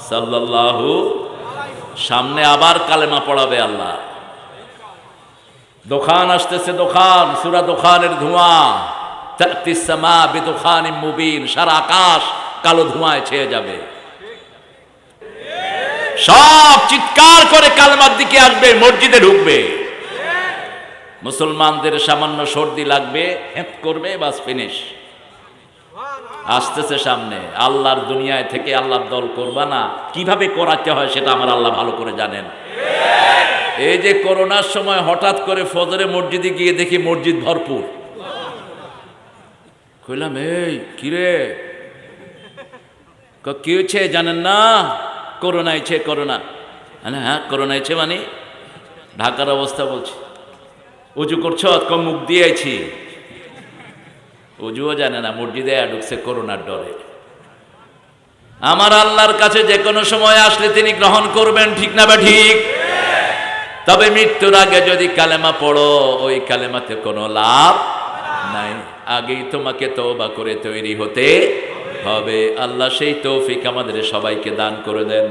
সাল্লাল্লাহু। সামনে আবার কালেমা পড়াবে আল্লাহ। দোকান আসতেছে, দোকান, সূরা দোকানের ধোঁয়া, তাতিস সামা বিদুখানিম মুবিন, সারা আকাশ কালো ধোঁয়ায় ছেয়ে যাবে। সব চিৎকার করে কালেমার দিকে আসবে, মসজিদে ঢুকবে। মুসলমানদের সামান্য সর্দি লাগবে, হেঁত করবে, বাস ফিনিশ। আসতেছে সামনে। আল্লাহর দুনিয়ায় থেকে আল্লাহর দল করবা না, কিভাবে করাতে হয় সেটা আমার আল্লাহ ভালো করে জানেন। এই যে করোনার সময় হঠাৎ করে ফজরে মসজিদে গিয়ে দেখি মসজিদ ভরপুর। কইলাম এই কিরে, কি হয়েছে জানেন না? করোনা হয়েছে, করোনা। হ্যাঁ করোনা হয়েছে মানে? ঢাকার অবস্থা বলছি। উজু করছ? কম মুখ দিয়েছি। উজুও জানে না, মসজিদে ঢুকছে করোনার ডরে। আমার আল্লাহর কাছে যে কোনো সময় আসলে তিনি গ্রহণ করবেন, ঠিক না বা ঠিক? তবে মৃত্যুর আগে যদি কালেমা পড়ো, ওই কালেমাতে কোনো লাভ নাই, আগেই তোমাকে তওবা করে তৈরি হতে হবে। আল্লাহ সেই তৌফিক আমাদের সবাইকে দান করে দেন।